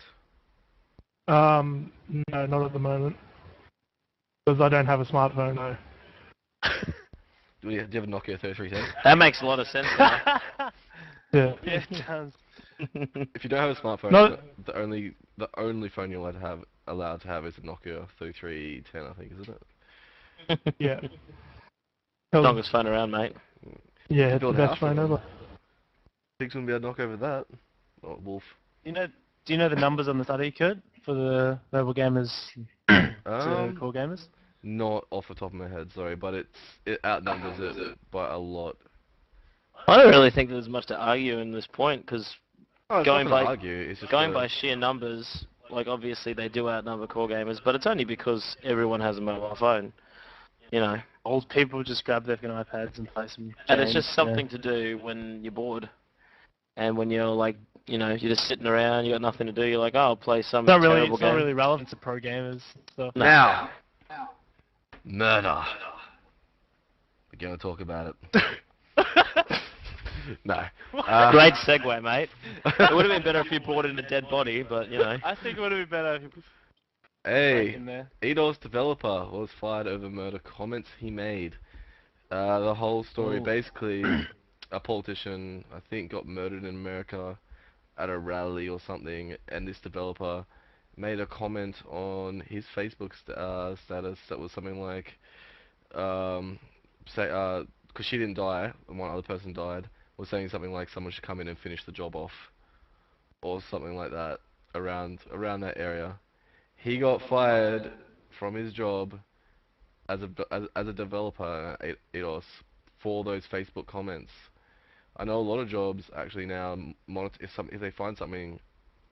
No, not at the moment. Because I don't have a smartphone, no. Do you have a Nokia 3310? That makes a lot of sense now. Yeah. Yeah, it does. If you don't have a smartphone, No. the only phone you're allowed to have is a Nokia 3310, I think, isn't it? Yeah. Longest phone around, mate. Yeah, it's the Build a house best phone on it. ever. Pigs wouldn't be able to knock over that. Oh, wolf. Do you know the numbers on the study, Kurt, for the mobile gamers to core gamers? Not off the top of my head, sorry, but it outnumbers it by a lot. I don't really think there's much to argue in this point, because Oh, it's Going not gonna by- argue. It's just going by sheer numbers, like obviously they do outnumber core gamers, but it's only because everyone has a mobile phone, you know. Old people just grab their fucking iPads and play some And it's games, just something to do when you're bored. And when you're like, you know, you're just sitting around, you got nothing to do, you're like, oh, I'll play some It's not really, terrible it's not game. really relevant to pro gamers. So. No. Now, murder. We're gonna talk about it. No. Great segue, mate. It would have been better if you brought in a dead body, but, you know. I think it would have been better if you Hey, in there. Eidos developer was fired over murder comments he made. The whole story, Ooh. basically, a politician, I think, got murdered in America at a rally or something, and this developer made a comment on his Facebook status that was something like, because she didn't die and one other person died, was saying something like someone should come in and finish the job off, or something like that, around that area. He got fired from his job as a developer at Eidos for those Facebook comments. I know a lot of jobs actually now monitor if they find something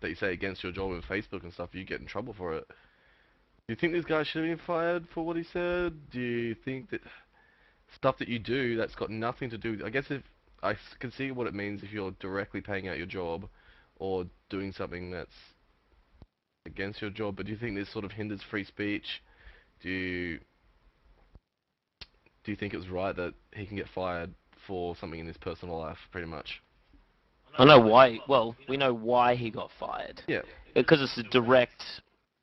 that you say against your job in Facebook and stuff, you get in trouble for it. Do you think this guy should have been fired for what he said? Do you think that stuff that you do that's got nothing to do? I guess if I can see what it means if you're directly paying out your job or doing something that's against your job, but do you think this sort of hinders free speech? Do you think it's right that he can get fired for something in his personal life, pretty much? I know why, well, we know why he got fired. Yeah. Because it's a direct,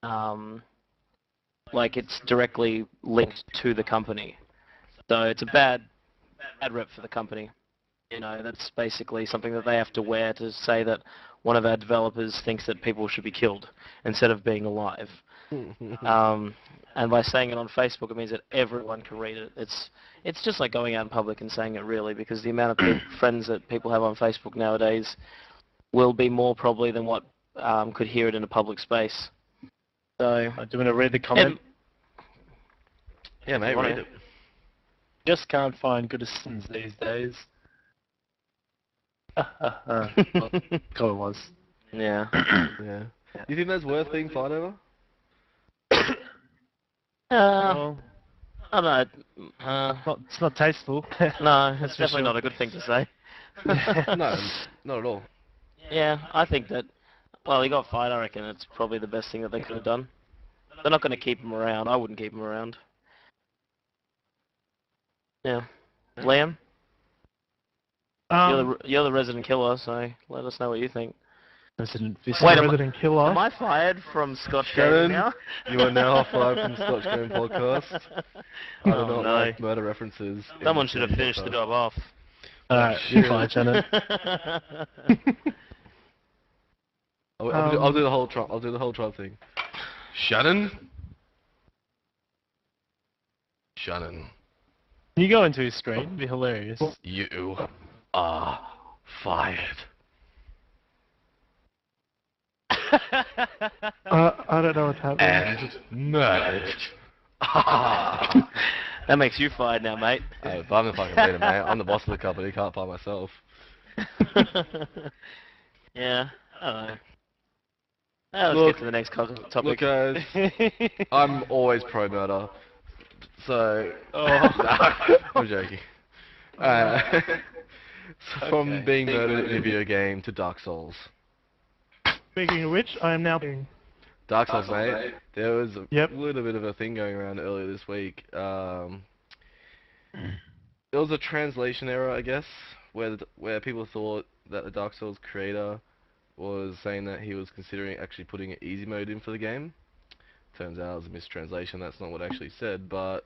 like it's directly linked to the company. So it's a bad rep for the company. You know, that's basically something that they have to wear to say that one of our developers thinks that people should be killed instead of being alive. And by saying it on Facebook, it means that everyone can read it. It's just like going out in public and saying it, really, because the amount of friends that people have on Facebook nowadays will be more probably than what could hear it in a public space. So, Do you want to read the comment? Yeah, mate, read it. Just can't find good assistants these days. God, it was. yeah. Yeah. Do you think that's worth being fired over? Well, I don't know. it's not tasteful. No, it's for definitely sure. not a good thing to say. No, not at all. Yeah, I think that, well, he got fired, I reckon it's probably the best thing that they could have done. They're not going to keep him around. I wouldn't keep him around. Yeah. Liam? You're the resident killer, so let us know what you think. Resident Wait, Resident Killer. Am I fired from Scotch Shannon, Gaming now? You are now fired from Scotch Game Podcast. I do Oh, not no. like murder references. in Someone this should have finished the podcast. job off. Alright, you're fine, Shannon. I'll do the whole Trump. I'll do the whole Trump thing. Shannon. Shannon, Can you go into his screen? It'd be hilarious. you are fired. I don't know what's happening. And murdered. That makes you fired now, mate. Hey, but I'm the fucking leader, mate. I'm the boss of the company. Can't fire myself. Yeah, I don't know. Let's Look- get to the next topic. Look, guys, I'm always pro murder. So, Oh. I'm joking. So from Okay. being murdered in a video game to Dark Souls. Speaking of which, I am now. Dark Souls, mate. There was a Yep. little bit of a thing going around earlier this week. There was a translation error, I guess, where people thought that the Dark Souls creator was saying that he was considering actually putting an easy mode in for the game. Turns out it was a mistranslation. That's not what I actually said. But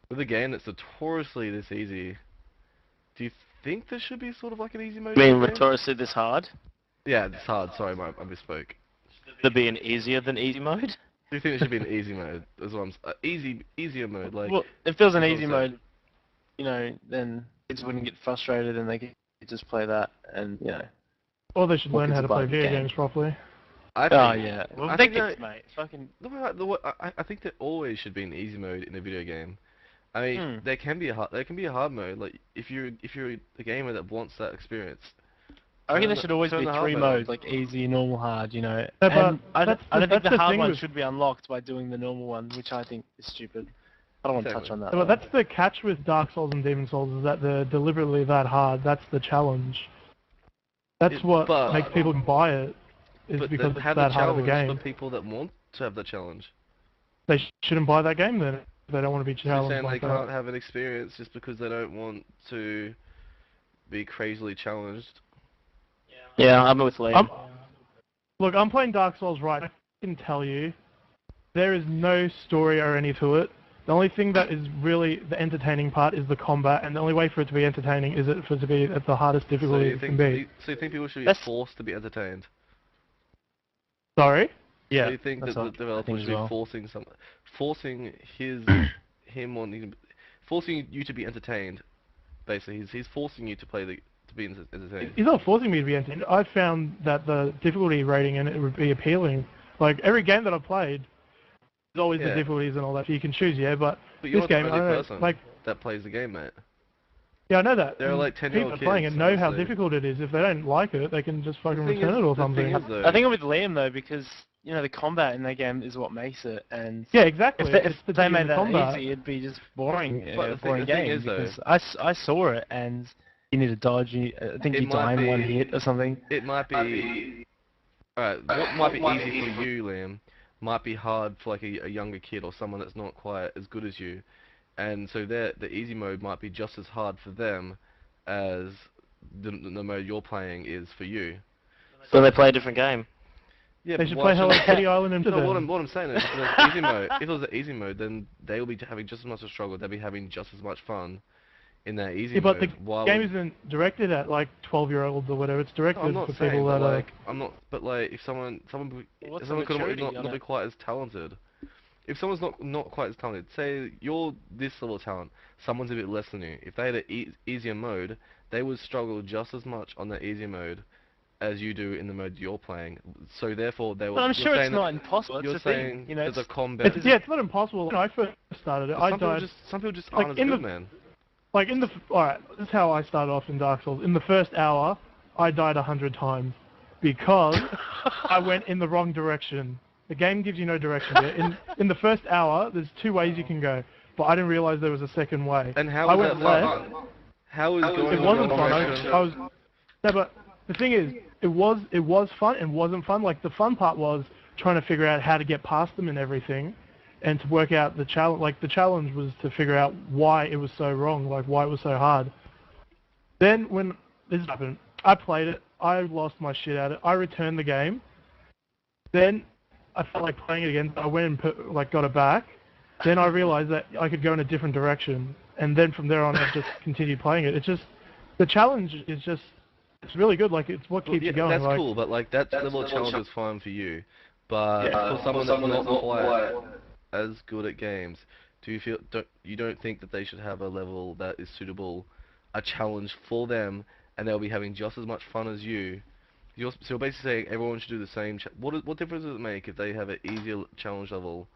with a game that's notoriously this easy, do you think there should be sort of like an easy mode? I mean, in the game? notoriously this hard? Yeah, it's hard. Sorry, I misspoke. Should there be an easier than easy mode? Do you think there should be an easy mode? That's what easier mode. Like, Well, if there was an that's what easy I'm saying. mode, you know, then kids wouldn't get frustrated and they could just play that and, you know. Or they should What learn kids how to are play buying video games. games properly. I Oh, think, yeah. Well, I they think kids, mate. Fucking... I think there always should be an easy mode in a video game. I mean, there can be a hard mode. Like if you're a gamer that wants that experience. I reckon turn there should always turn be the hard 3 mode on. modes, like easy, normal, hard, you know. but And I don't that's think the the hard thing one with- should be unlocked by doing the normal one, which I think is stupid. I don't want to touch Exactly. on that. But though. that's the catch with Dark Souls and Demon Souls, is that they're deliberately that hard. That's the challenge. That's what but- makes people buy it, is But because then it's have that the hard of a challenge game. for people that want to have the challenge. They shouldn't buy that game then, if they don't want to be So you're challenged saying like they that. can't have an experience just because they don't want to be crazily challenged. Yeah, I'm with Liam. Look, I'm playing Dark Souls right. I can tell you, there is no story or any to it. The only thing that is really the entertaining part is the combat, and the only way for it to be entertaining is for it to be at the hardest So difficulty you it think can be. so you think people should be That's- forced to be entertained? Sorry? yeah, So you think that that's the what I developer think should as be well. him wanting, forcing you to be entertained. Basically, he's forcing you to be entertained. He's not forcing me to be entertained. I found that the difficulty rating in it would be appealing. Like, every game that I've played, there's always the Yeah. difficulties and all that, so you can choose, yeah, but But you're this not game, the I only don't know, person like, that plays the game, mate. yeah, I know that. There are, and like, 10-year-old people playing it kids, know how obviously. difficult it is. If they don't like it, they can just fucking The thing return is- it or the thing something. is, though, I think I'm with Liam though because you know the combat in that game is what makes it, and Yeah, exactly. if It's the they beauty of made the that combat. easy, it'd be just boring, But a boring the thing game. is, though- because I saw it and you need to dodge. I think It you might die in one be- hit or something. It might be. Alright, what might be easy for you, Liam, might be hard for like a younger kid or someone that's not quite as good as you, and so the easy mode might be just as hard for them as the mode you're playing is for you. So they play a different game. Yeah, They but should why play Hello shouldn't- Kitty Island and No, what I'm saying is, if it was easy mode, if it was an easy mode, then they will be having just as much of a struggle. They'll be having just as much fun in that easy Yeah, but mode. the Why game would- isn't directed at like 12-year-olds or whatever. It's No, directed I'm not for saying, people but that are. like, I'm not. But like, if someone What's the someone could maturity not on be it? quite as talented. If someone's not quite as talented, say you're this level of talent, someone's a bit less than you. If they had an easier mode, they would struggle just as much on that easier mode as you do in the mode you're playing. So therefore, they will. But I'm you're sure it's saying that- not impossible. You're It's the saying thing, you know. there's a It's, combat. It's not impossible. When I first started it, I died. Some people just like, aren't as in good, the- man. Like in the alright, this is how I started off in Dark Souls. In the first hour, I died 100 times because I went in the wrong direction. The game gives you no direction there. In the first hour, there's 2 ways you can go, but I didn't realize there was a second way. And how I is went that left. fun? How is going It in wasn't the fun. wrong direction? I was no, but the thing is, it was fun and wasn't fun. Like the fun part was trying to figure out how to get past them and everything, and to work out the challenge. Like the challenge was to figure out why it was so wrong, like why it was so hard. Then when this happened, I played it. I lost my shit at it. I returned the game. Then I felt like playing it again. So I went and got it back. Then I realized that I could go in a different direction, and then from there on, I just continued playing it. It's just the challenge is just it's really good. Like it's what keeps Yeah, you going. that's like, cool, but like that level of challenge is fine for you. But Yeah. for someone that's not quite as good at games, do you feel you don't think that they should have a level that is suitable, a challenge for them, and they'll be having just as much fun as you? So you're basically saying everyone should do the same. What difference does it make if they have an easier challenge level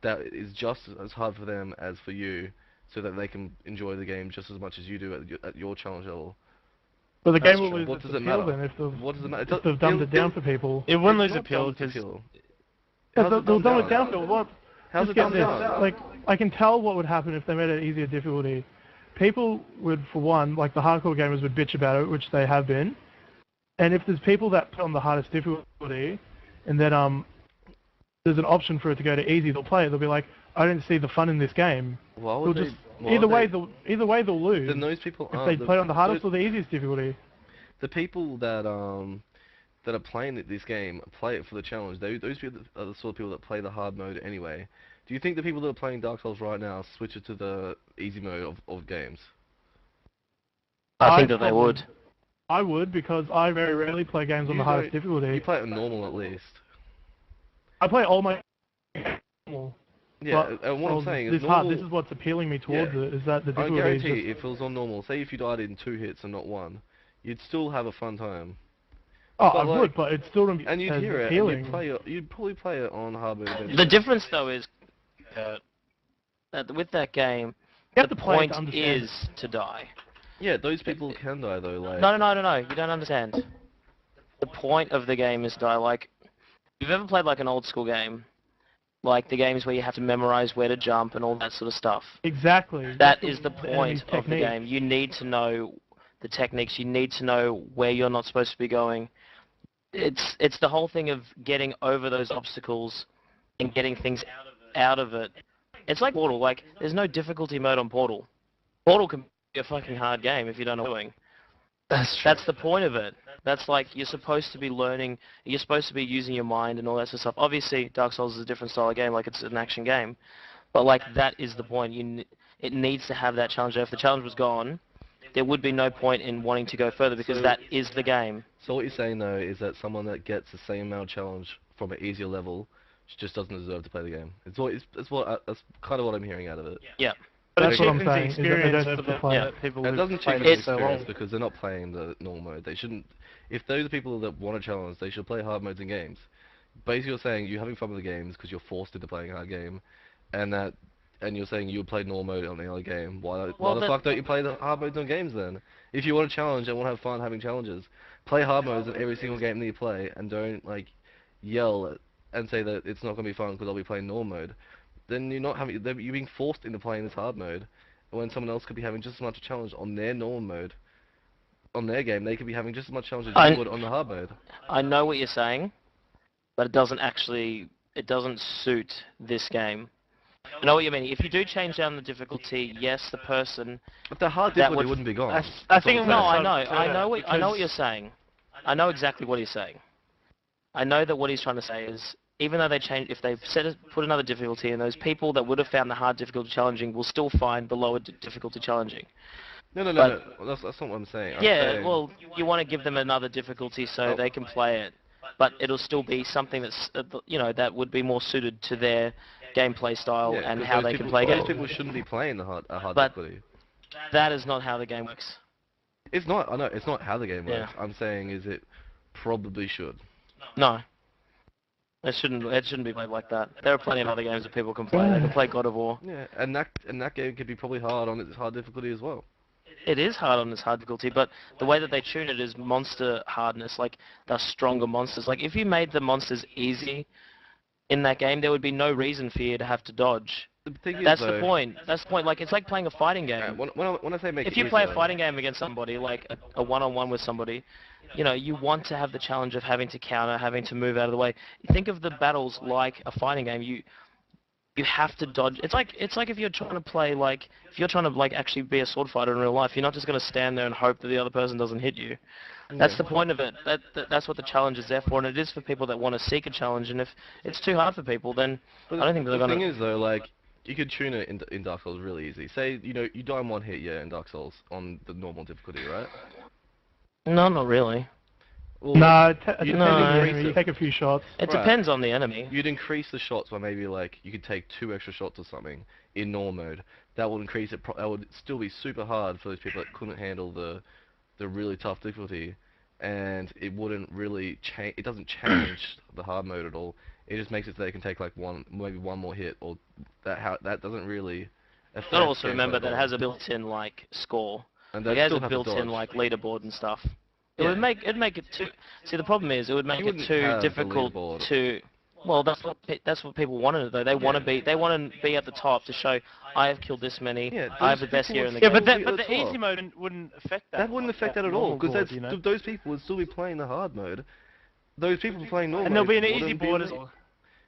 that is just as hard for them as for you, so that they can enjoy the game just as much as you do at your challenge level? but the That's game will true. lose What its does it appeal matter? then What does it matter? if they've dumbed it down for people. it wouldn't lose It's not appeal dumb to because appeal. Yeah, How's they'll it dumb dumbed it down for what? How's Just it get dumbed this. down? Like I can tell what would happen if they made it easier difficulty. People would, for one, like the hardcore gamers would bitch about it, which they have been. And if there's people that put on the hardest difficulty, and then there's an option for it to go to easy, they'll play it. They'll be like, I don't see the fun in this game. Why They'll would they? just Why either would way they, they'll lose then those people if aren't they play on the hardest those, or the easiest difficulty. the people that are playing this game play it for the challenge. Those people are the sort of people that play the hard mode anyway. Do you think the people that are playing Dark Souls right now switch it to the easy mode of games? I think that they probably- would. I would, because I very rarely play games on You the hardest don't- difficulty. You play it on normal at least. I play all my normal. Yeah, But, and what I'm saying is this normal. hard, this is what's appealing me towards Yeah. it, is that the I difficulty is guarantee just... if it was on normal, say if you died in 2 hits and not 1, you'd still have a fun time. Oh, but I like- would, but it's still going to be And you'd as hear it, appealing. and you'd probably play it on hard mode eventually. The difference though is that with that game, You have the to play it point to understand. is to die. Yeah, those people can die though, like... No, you don't understand. The point of the game is to die. Like, if you've ever played like an old school game, like the games where you have to memorize where to jump and all that sort of stuff. Exactly. That is the enemy's point of the technique. game. You need to know the techniques. You need to know where you're not supposed to be going. It's the whole thing of getting over those obstacles and getting things out of it. It's like Portal. Like, there's no difficulty mode on Portal. Portal can be a fucking hard game if you don't know what you're doing. That's the point of it. That's like, you're supposed to be learning, you're supposed to be using your mind and all that sort of stuff. Obviously, Dark Souls is a different style of game, like it's an action game. But like, that is the point. It needs to have that challenge. If the challenge was gone, there would be no point in wanting to go further, because So- that is the game. So what you're saying though is that someone that gets the same amount of challenge from an easier level just doesn't deserve to play the game. That's kind of what I'm hearing out of it. Yeah. But That's it what I'm cheapens the saying, is that they experience don't of have to play the people It who doesn't played change the it so long. experience because they're not playing the normal mode. They shouldn't. If those are people that want a challenge, they should play hard modes in games. Basically, you're saying you're having fun with the games because you're forced into playing a hard game, and you're saying you would play normal mode on the other game. Why the fuck don't you play the hard modes on games then? If you want a challenge and want to have fun having challenges, play hard modes in every single game that you play, and don't like yell and say that it's not gonna be fun because I'll be playing normal mode. Then you're being forced into playing this hard mode, when someone else could be having just as much a challenge on their normal mode. On their game, they could be having just as much challenge as you would on the hard mode. I know what you're saying, but it doesn't suit this game. I know what you mean. If you do change down the difficulty, yes, the person... If the hard That difficulty would- wouldn't be gone. I That's think what No, I'm I saying. know. I know what you're because- saying. I know exactly what he's saying. I know that what he's trying to say is, even though if they've put another difficulty in, those people that would have found the hard difficulty challenging will still find the lower difficulty challenging. No. That's not what I'm saying. I'm Yeah, saying- well, you want to give them another difficulty so Oh. they can play it, but it'll still be something that's, that would be more suited to their gameplay style yeah, and 'cause how those they people, can play Those games. people shouldn't be playing a hard But- difficulty. That is not how the game works. It's not. I know it's not how the game Yeah. works. I'm saying is it probably should. No. It shouldn't be played like that. There are plenty of other games that people can play. They can play God of War. Yeah, and that game could be probably hard on its hard difficulty as well. It is hard on its hard difficulty, but the way that they tune it is monster hardness, like they're stronger monsters. Like if you made the monsters easy in that game, there would be no reason for you to have to dodge. The thing is, That's though, the point. That's the point. Like it's like playing a fighting game. when I say make If it you play a easier, fighting game against somebody, like a one-on-one with somebody, you want to have the challenge of having to counter, having to move out of the way. Think of the battles like a fighting game. You have to dodge. It's like if you're trying to play if you're trying to actually be a sword fighter in real life, you're not just going to stand there and hope that the other person doesn't hit you. That's the point of it. That's what the challenge is there for, and it is for people that want to seek a challenge. And if it's too hard for people, then But I don't think they're the going thing to. is though, you could tune it in Dark Souls really easy. Say you die in one hit, yeah, in Dark Souls on the normal difficulty, right? No, not really. Well, No, you- depending no, on the increase enemy, you it. take a few shots. It Right. depends on the enemy. You'd increase the shots by maybe you could take 2 extra shots or something in normal mode. That would increase it. That would still be super hard for those people that couldn't handle the really tough difficulty, and it wouldn't really change. It doesn't change the hard mode at all. It just makes it so they can take maybe one more hit, or that doesn't really. You've got to also gameplay remember at that it all. has a built-in score. And It they has still a have to built-in dodge. leaderboard and stuff. It Yeah. would make it too. See, the problem is it would make You it wouldn't too have a difficult leaderboard. to. Well, that's what people wanted though. They want to be at the top to show I have killed this many. Yeah, I have those the best people here would in the still game. Yeah, be but at the the top. easy mode wouldn't affect that. That wouldn't affect that at all, normal because board, those people would still be playing the hard mode. Those people playing normal And there'll be an mode easy wouldn't be board as le- well.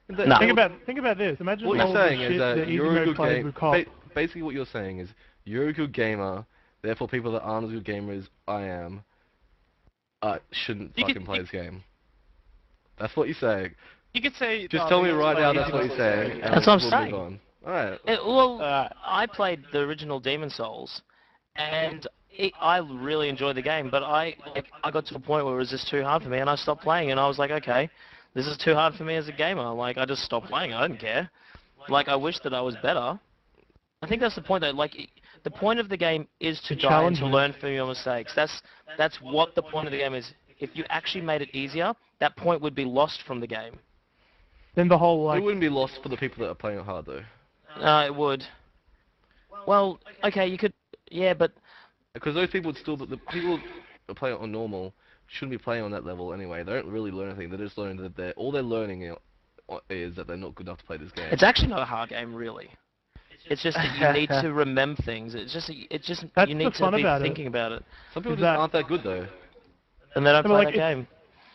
No. Think about this. Imagine What all you're the saying is shit that that easy you're a mode good players game. would cop. Basically, what you're saying is you're a good gamer. Therefore, people that aren't as good gamers as I am, shouldn't You could- fucking play this game. That's what you're saying. You could say. Just oh, tell they me gotta right play now easy that's what mode. you're saying, and That's what I'm we'll saying. move on. Alright. Well, Alright. I played the original Demon Souls, and I really enjoyed the game, but I got to a point where it was just too hard for me, and I stopped playing, and I was like, okay, this is too hard for me as a gamer. Like, I just stopped playing. I didn't care. Like, I wish that I was better. I think that's the point, though. Like, the point of the game is to die and challenge to you. learn from your mistakes. That's what the point of the game is. If you actually made it easier, that point would be lost from the game. Then the whole It like. wouldn't be lost for the people that are playing it hard, though. It would. Well, okay, you could, yeah, but Because those people would still, the people that play it on normal shouldn't be playing on that level anyway. They don't really learn anything. They're just learning that all they're learning is that they're not good enough to play this game. it's actually not a hard game, really. It's just that you need to remember things. It's just That's you the need to fun be about it. thinking about it, Some people Is just that- aren't that good though. and they don't but play like, that game.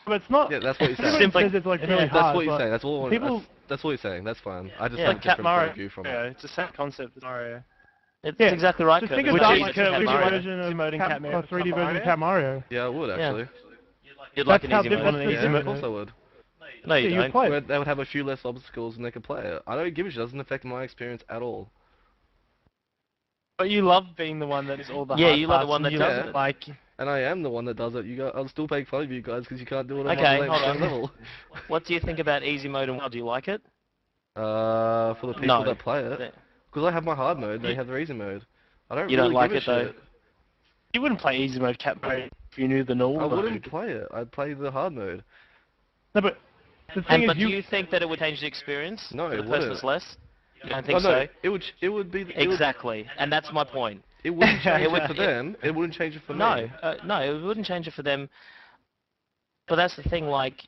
But it's not. Yeah, that's what you're saying. Everybody Simply- says it's like yeah, really that's hard. That's what you're but saying. That's all. people- That's what you're saying. That's fine. I just Yeah, have a Cat different point Mario. of view from Yeah, it. it's the same concept as Mario. It's Yeah, exactly right, Just Kurt. think Would about you like like a Cat 3D Mario? version of Emoting Cat Mario. a 3D Cat version of Mario? Cat Mario. Yeah, I would actually. You'd like That's an how easy different mode? it is. Yeah, Easy of course I would. No, you Yeah, you don't. play Where it. they would have a few less obstacles and they could play it. I don't give a shit. It doesn't affect my experience at all. But you love being the one that is all the Yeah, hard you love the parts one and that you does love, it. Like, And I am the one that does it. You guys, I'll still make fun of you guys because you can't do it on Okay, my hold on. level. What do you think about easy mode and WoW? Do you like it? For the people No. that play it, because I have my hard mode, they have their easy mode. I don't You really don't like give a it, though? shit. you wouldn't play easy mode Cat Mario if you knew the normal I mode. wouldn't play it. I'd play the hard mode. No, but the thing But is, do you think that it would change the experience No, for it the person wouldn't. that's less? You don't think Oh, no, so? it would be Exactly, and that's my point. It wouldn't change It would- it for them. It wouldn't change it for me. No, no, it wouldn't change it for them. But that's the thing, like,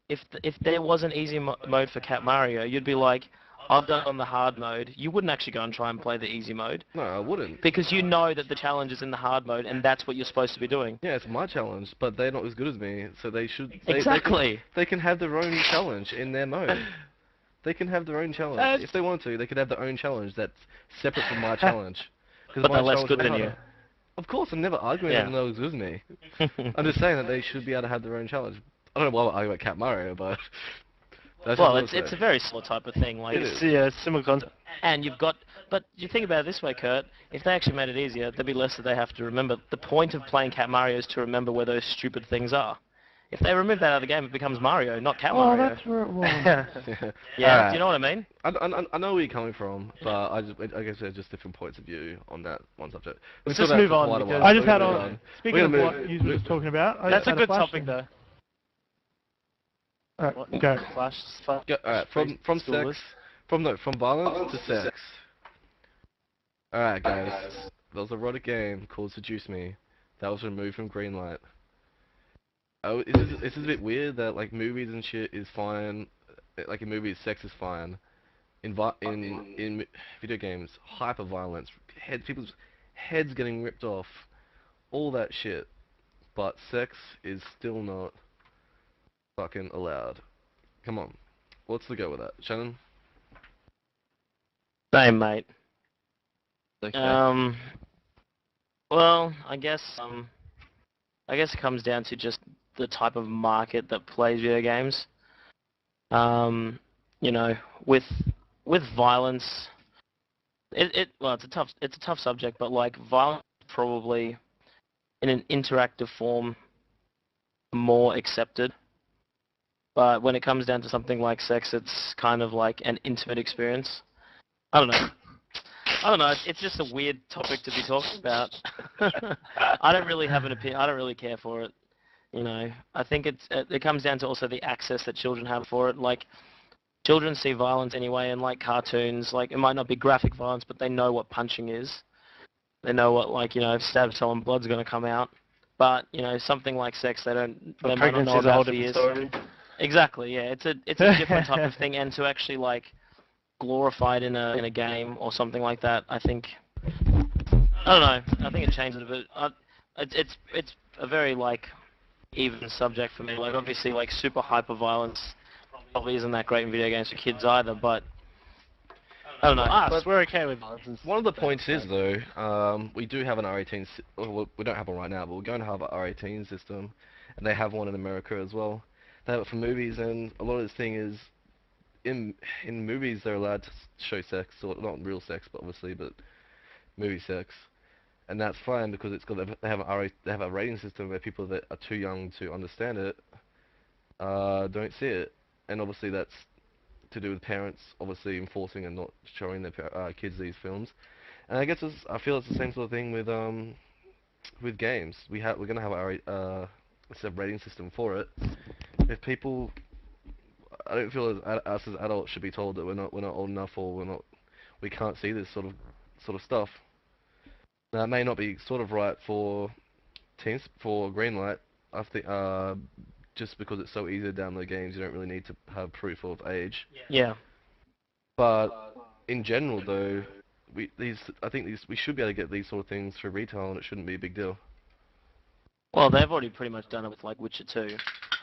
if there was an easy mode for Cat Mario, you'd be like, I've done it on the hard mode. You wouldn't actually go and try and play the easy mode. No, I wouldn't. Because you know that the challenge is in the hard mode, and that's what you're supposed to be doing. Yeah, it's my challenge, but they're not as good as me, so they should. Exactly. They can have their own challenge in their mode. They can have their own challenge if they want to. They could have their own challenge that's separate from my challenge. 'Cause But my they're less challenge good will be than harder. Of course, I'm never arguing Yeah. that they're as good as me. I'm just saying that they should be able to have their own challenge. I don't know why we're arguing about Cat Mario, but that's Well, what it's a very similar type of thing. Like, It It's, is. yeah, it's similar concept. and you've got, but you think about it this way, Kurt. If they actually made it easier, there'd be less that they have to remember. The point of playing Cat Mario is to remember where those stupid things are. If they remove that out of the game, it becomes Mario, not Cat oh, Mario. that's where it was. Yeah, Alright. do you know what I mean? I know where you're coming from, but I guess there's just different points of view on that one subject. Let's We've just talked move about it on, for quite a because- while. I just We're had gonna a. move on. Speaking of We're gonna what move- you were just talking about, I That's just a had good flash topic, thing. though. Alright, go. Flash, flash. Alright, from Schoolers. sex, from violence to sex. Alright, guys, there was a erotic game called Seduce Me that was removed from Greenlight. Oh, this is a bit weird that like movies and shit is fine, like in movies sex is fine. In video games, hyper violence, people's heads getting ripped off, all that shit. But sex is still not fucking allowed. Come on, what's the go with that, Shannon? Same, mate. Okay. Well, I guess it comes down to just the type of market that plays video games. You know, with violence, well, it's a tough subject, but like violence is probably in an interactive form more accepted. But when it comes down to something like sex, it's kind of like an intimate experience. I don't know. It's just a weird topic to be talking about. I don't really have an opinion. I don't really care for it. You know, I think it comes down to also the access that children have for it. Like, children see violence anyway, and like cartoons, like it might not be graphic violence, but they know what punching is. They know what, like, you know, if stab someone, blood's gonna come out. But you know, something like sex, they might not know Pregnancy is a whole about for different years. story. Exactly, yeah. It's a different type of thing, and to actually like glorify it in a game or something like that, I think. I don't know. I think it changes a bit. It's a very like even subject for me. Like obviously like super hyper violence probably isn't that great in video games for kids either, but I don't know. Us, But we're okay with violence and one of the stuff, points is so- though, we do have an R18. Well, we don't have one right now, but we're going to have an R18 system, and they have one in America as well. They have it for movies, and a lot of this thing is in movies they're allowed to show sex, or not real sex, but obviously, but movie sex, and that's fine because they have they have a rating system where people that are too young to understand it don't see it, and obviously that's to do with parents obviously enforcing and not showing their kids these films. And I guess I feel it's the same sort of thing with games. We're gonna have a set rating system for it. If people, I don't feel as us as adults should be told that we're not old enough or we can't see this sort of stuff. Now it may not be sort of right for teens for Greenlight. I think just because it's so easy to download games, you don't really need to have proof of age. Yeah. But in general, though, I think we should be able to get these sort of things for retail, and it shouldn't be a big deal. Well, they've already pretty much done it with like Witcher 2.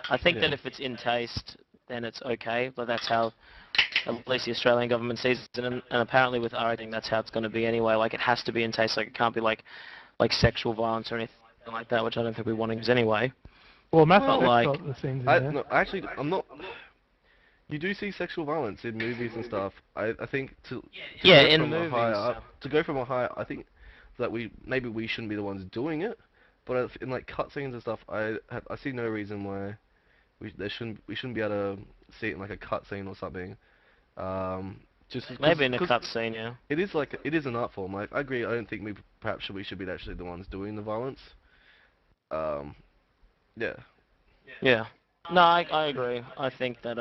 I think Yeah. that if it's in taste, then it's okay, but that's how at least the Australian government sees it, and apparently with R, I think that's how it's going to be anyway. Like, it has to be in taste, like, it can't be like sexual violence or anything like that, which I don't think we want anyway. Well, Mass Well, Effect's like- got the scenes in I there. no, actually, I'm not. You do see sexual violence in movies and stuff. I think to Yeah, go in from a movies. higher up, to go from a higher, I think that maybe we shouldn't be the ones doing it, but in like cutscenes and stuff, I see no reason why we shouldn't be able to see it in like a cutscene or something. Just Maybe in a 'cause cutscene, yeah. it is an art form. Like I agree. I don't think we should be actually the ones doing the violence. Yeah. Yeah. No, I agree. I think that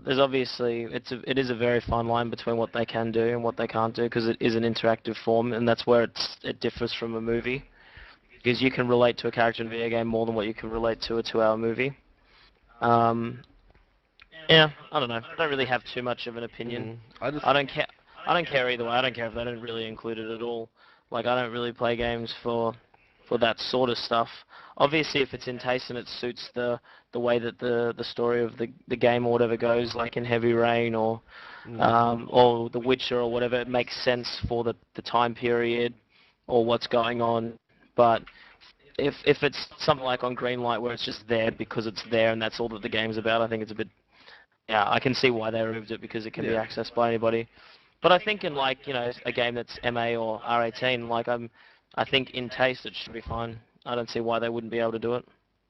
there's obviously it is a very fine line between what they can do and what they can't do because it is an interactive form, and that's where it differs from a movie. Because you can relate to a character in a video game more than what you can relate to a 2-hour movie. Yeah, I don't know. I don't really have too much of an opinion. I don't care. I don't care either way. I don't care if they don't really include it at all. Like, I don't really play games for that sort of stuff. Obviously, if it's in taste and it suits the way that the story of the game or whatever goes, like in Heavy Rain or The Witcher or whatever, it makes sense for the time period or what's going on. But if it's something like on Greenlight where it's just there because it's there and that's all that the game's about, I think it's a bit. Yeah, I can see why they removed it because it can be accessed by anybody. But I think in like, you know, a game that's MA or R18, like I think in taste it should be fine. I don't see why they wouldn't be able to do it.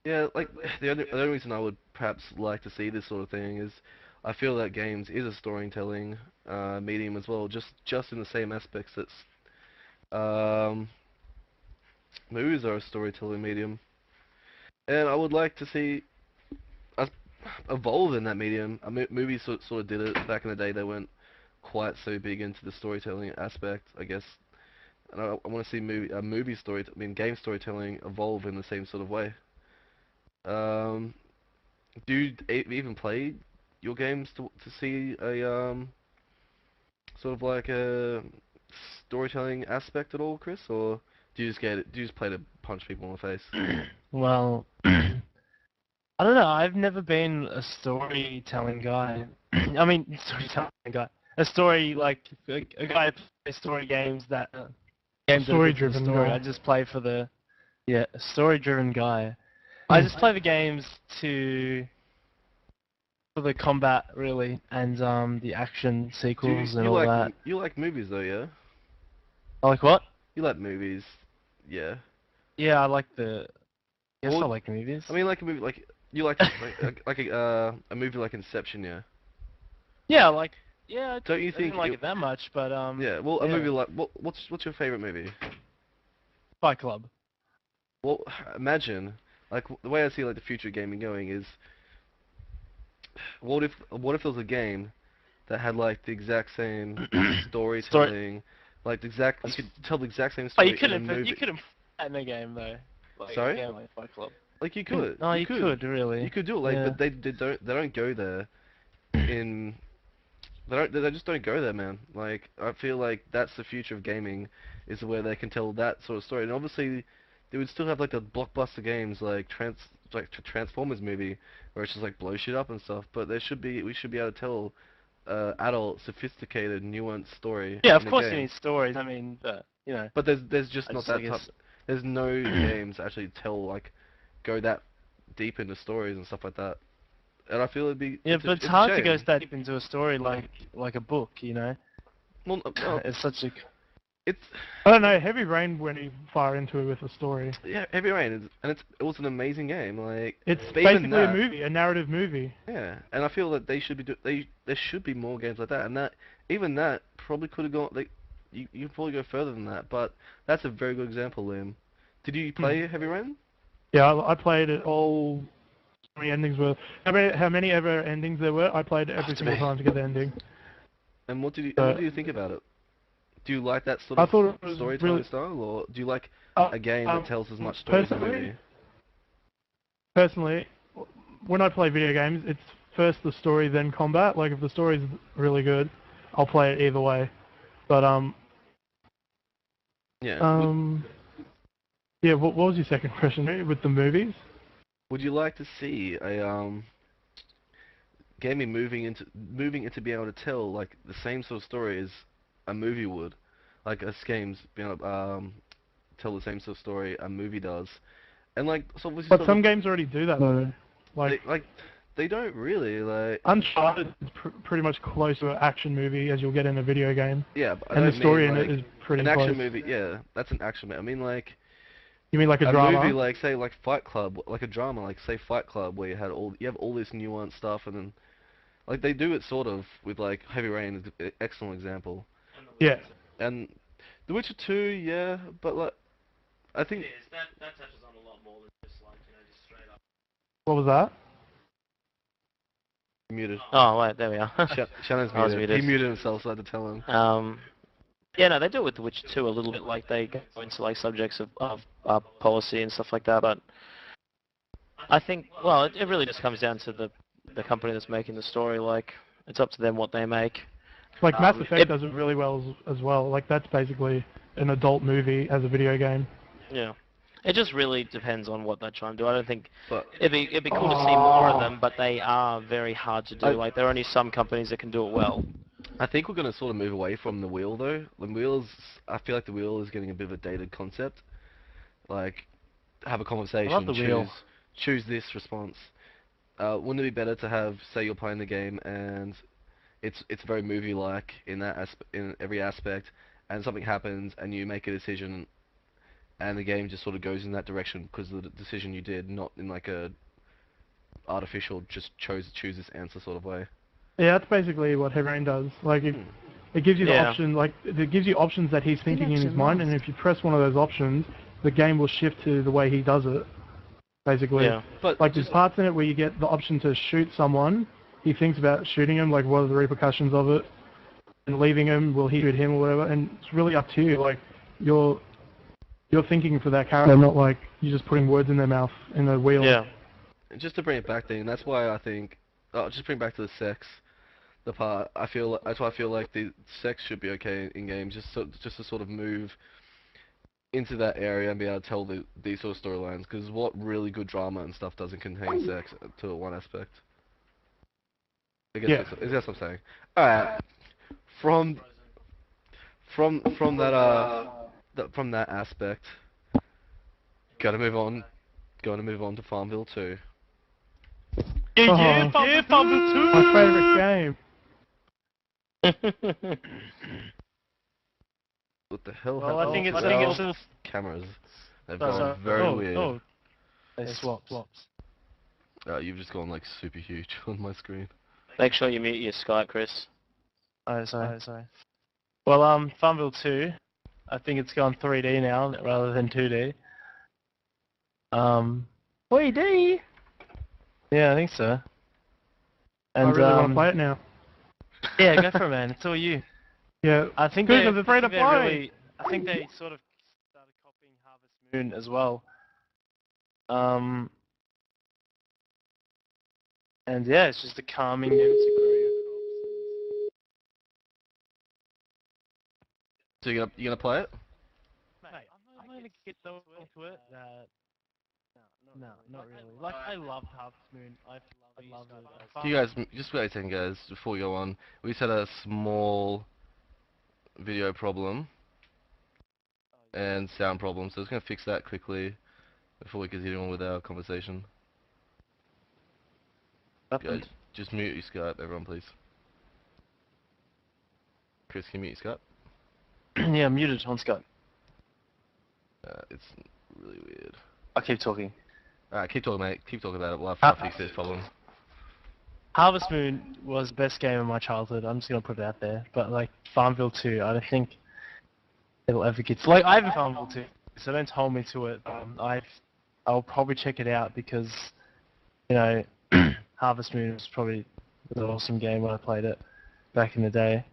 Yeah, like the only reason I would perhaps like to see this sort of thing is I feel that games is a storytelling medium as well, just in the same aspects that movies are a storytelling medium, and I would like to see us evolve in that medium. Movies sort of did it back in the day. They weren't quite so big into the storytelling aspect, I guess. And I want to see game storytelling evolve in the same sort of way. Do you even play your games to see a sort of like a storytelling aspect at all, Chris, or do you just play to punch people in the face? Well, I don't know. I've never been a storytelling guy. I mean, storytelling guy. A story like a guy who plays story games that games that are good for the Story-driven story. guy. I just play for the a story-driven guy. I just play the games for the combat really and the action sequels and all that. You like movies though, yeah? I like what? You like movies, yeah. Yeah, I like the. Yes, Well, I like movies. I mean, like a movie like you like a movie like Inception, yeah. Yeah, I like. Yeah, Don't you I think didn't like it that much, but Yeah, well, a yeah. movie like what's your favorite movie? Fight Club. Well, imagine like the way I see like the future of gaming going is what if there was a game that had like the exact same storytelling, like you could tell the exact same Oh, story you couldn't in a movie. you couldn't put that in a game though. Like, Sorry? Yeah, like Fight Club. Like you could. No, you could really. You could do it, like, Yeah. but they don't go there. They just don't go there, man. Like I feel like that's the future of gaming, is where they can tell that sort of story. And obviously, they would still have like the blockbuster games like Transformers movie where it's just like blow shit up and stuff. But we should be able to tell adult, sophisticated, nuanced story Yeah, in of a course you game. need stories. I mean, you know, But there's just I not just I that type. guess. There's no games that actually tell like go that deep into stories and stuff like that. And I feel Yeah, it's but it's a hard to go shame. that deep into a story like a book. You know, Well, no, it's such a it's I don't know. Heavy Rain went far into it with the story. yeah, Heavy Rain, and it was an amazing game. Like, It's but even basically a that, movie, a narrative movie. yeah. And I feel that they should be there should be more games like that. And that even that probably could have gone like you could probably go further than that. But that's a very good example, Liam. Did you play Heavy Rain? Yeah, I played it all. How many endings were? How many ever endings there were? I played every single time to get the ending. And what So, do you think about it? Do you like that sort I of thought it was storytelling really. style, or do you like Uh, a game that tells as much story as a movie? Personally, when I play video games, it's first the story, then combat. Like if the story's really good, I'll play it either way. But Yeah. yeah. What was your second question with the movies? Would you like to see a gaming moving into being able to tell like the same sort of story as a movie would, like as games being able to tell the same sort of story a movie does, and like so obviously But sort some of games already do that though. Like they don't really like Uncharted is pretty much close to an action movie as you'll get in a video game, yeah, but I and the don't story mean in it like is pretty an close. action movie. Yeah, that's an action movie. I mean like You mean like a a drama? movie like say like Fight Club, like a drama like say Fight Club where you have all this nuanced stuff and then like they do it sort of with like Heavy Rain is an excellent example. Yeah. And The Witcher 2, yeah, but like I think That touches on a lot more than just like, just straight up. What was that? muted. Oh, wait, there we are. Shannon's I was muted. muted. He muted himself, so I had to tell him. Yeah, no, they do it with The Witcher 2 a little bit, like they go into like subjects of policy and stuff like that, but I think, well, it really just comes down to the company that's making the story, like, it's up to them what they make. Like Mass Effect does it really well as well. Like that's basically an adult movie as a video game. Yeah. It just really depends on what they're trying to do. I don't think But it'd be cool to see more of them, but they are very hard to do. Like there are only some companies that can do it well. I think we're gonna sort of move away from the wheel though. I feel like the wheel is getting a bit of a dated concept. Like, have a conversation, I love the wheel. choose this response. Wouldn't it be better to have, say you're playing the game and it's very movie-like in every aspect, and something happens and you make a decision, and the game just sort of goes in that direction because of the decision you did, not in like a artificial choose this answer sort of way. Yeah, that's basically what Heavy Rain does. Like it gives you the Yeah. option, like it gives you options that he's thinking in his mind, and if you press one of those options, the game will shift to the way he does it. Basically, Yeah. But like there's parts in it where you get the option to shoot someone. He thinks about shooting him, like what are the repercussions of it, and leaving him. Will he shoot him or whatever? And it's really up to you. Like you're thinking for that character, not like you're just putting words in their mouth in a wheel. Yeah. just to bring it back then, that's why I think, just bring back to the sex, the part. That's why I feel like the sex should be okay in games, just to sort of move into that area and be able to tell these sort of storylines. Because what really good drama and stuff doesn't contain sex to one aspect. I guess Yeah. that's what I'm saying. All right, from from that aspect, Going to move on to Farmville 2. Yeah, Farmville 2! My favorite game. What the hell Well, happened I think to it's our a... cameras? They've Oh, gone very weird. Oh, they swaps. You've just gone like super huge on my screen. Make sure you mute your Skype, Chris. Oh, sorry. Well, Farmville 2, I think it's gone 3D now rather than 2D. 3D? Yeah, I think so. And I really want to play it now. yeah, go for it, man. It's all you. Yeah. I think Good, they're 'cause it's free to play. I think they sort of started copying Harvest Moon as well. And yeah, it's just a calming music area. So you gonna play it? Mate, I'm not gonna get so into it that no, not really. Like I loved Harvest Moon. I loved it. Do you guys, just wait a second, guys, before we go on. We just had a small video problem and sound problem, so I was gonna fix that quickly before we continue on with our conversation. Guys, just mute your Skype, everyone, please. Chris, can you mute your Skype? Yeah, I'm muted on Skype. It's really weird. I'll keep talking. Alright, keep talking, mate. Keep talking about it. We'll have to fix this problem. Harvest Moon was the best game of my childhood. I'm just gonna put it out there. But like Farmville 2, I don't think it'll ever get. Like I have a Farmville 2, so don't hold me to it. I'll probably check it out because, you know, Harvest Moon was probably an awesome game when I played it back in the day.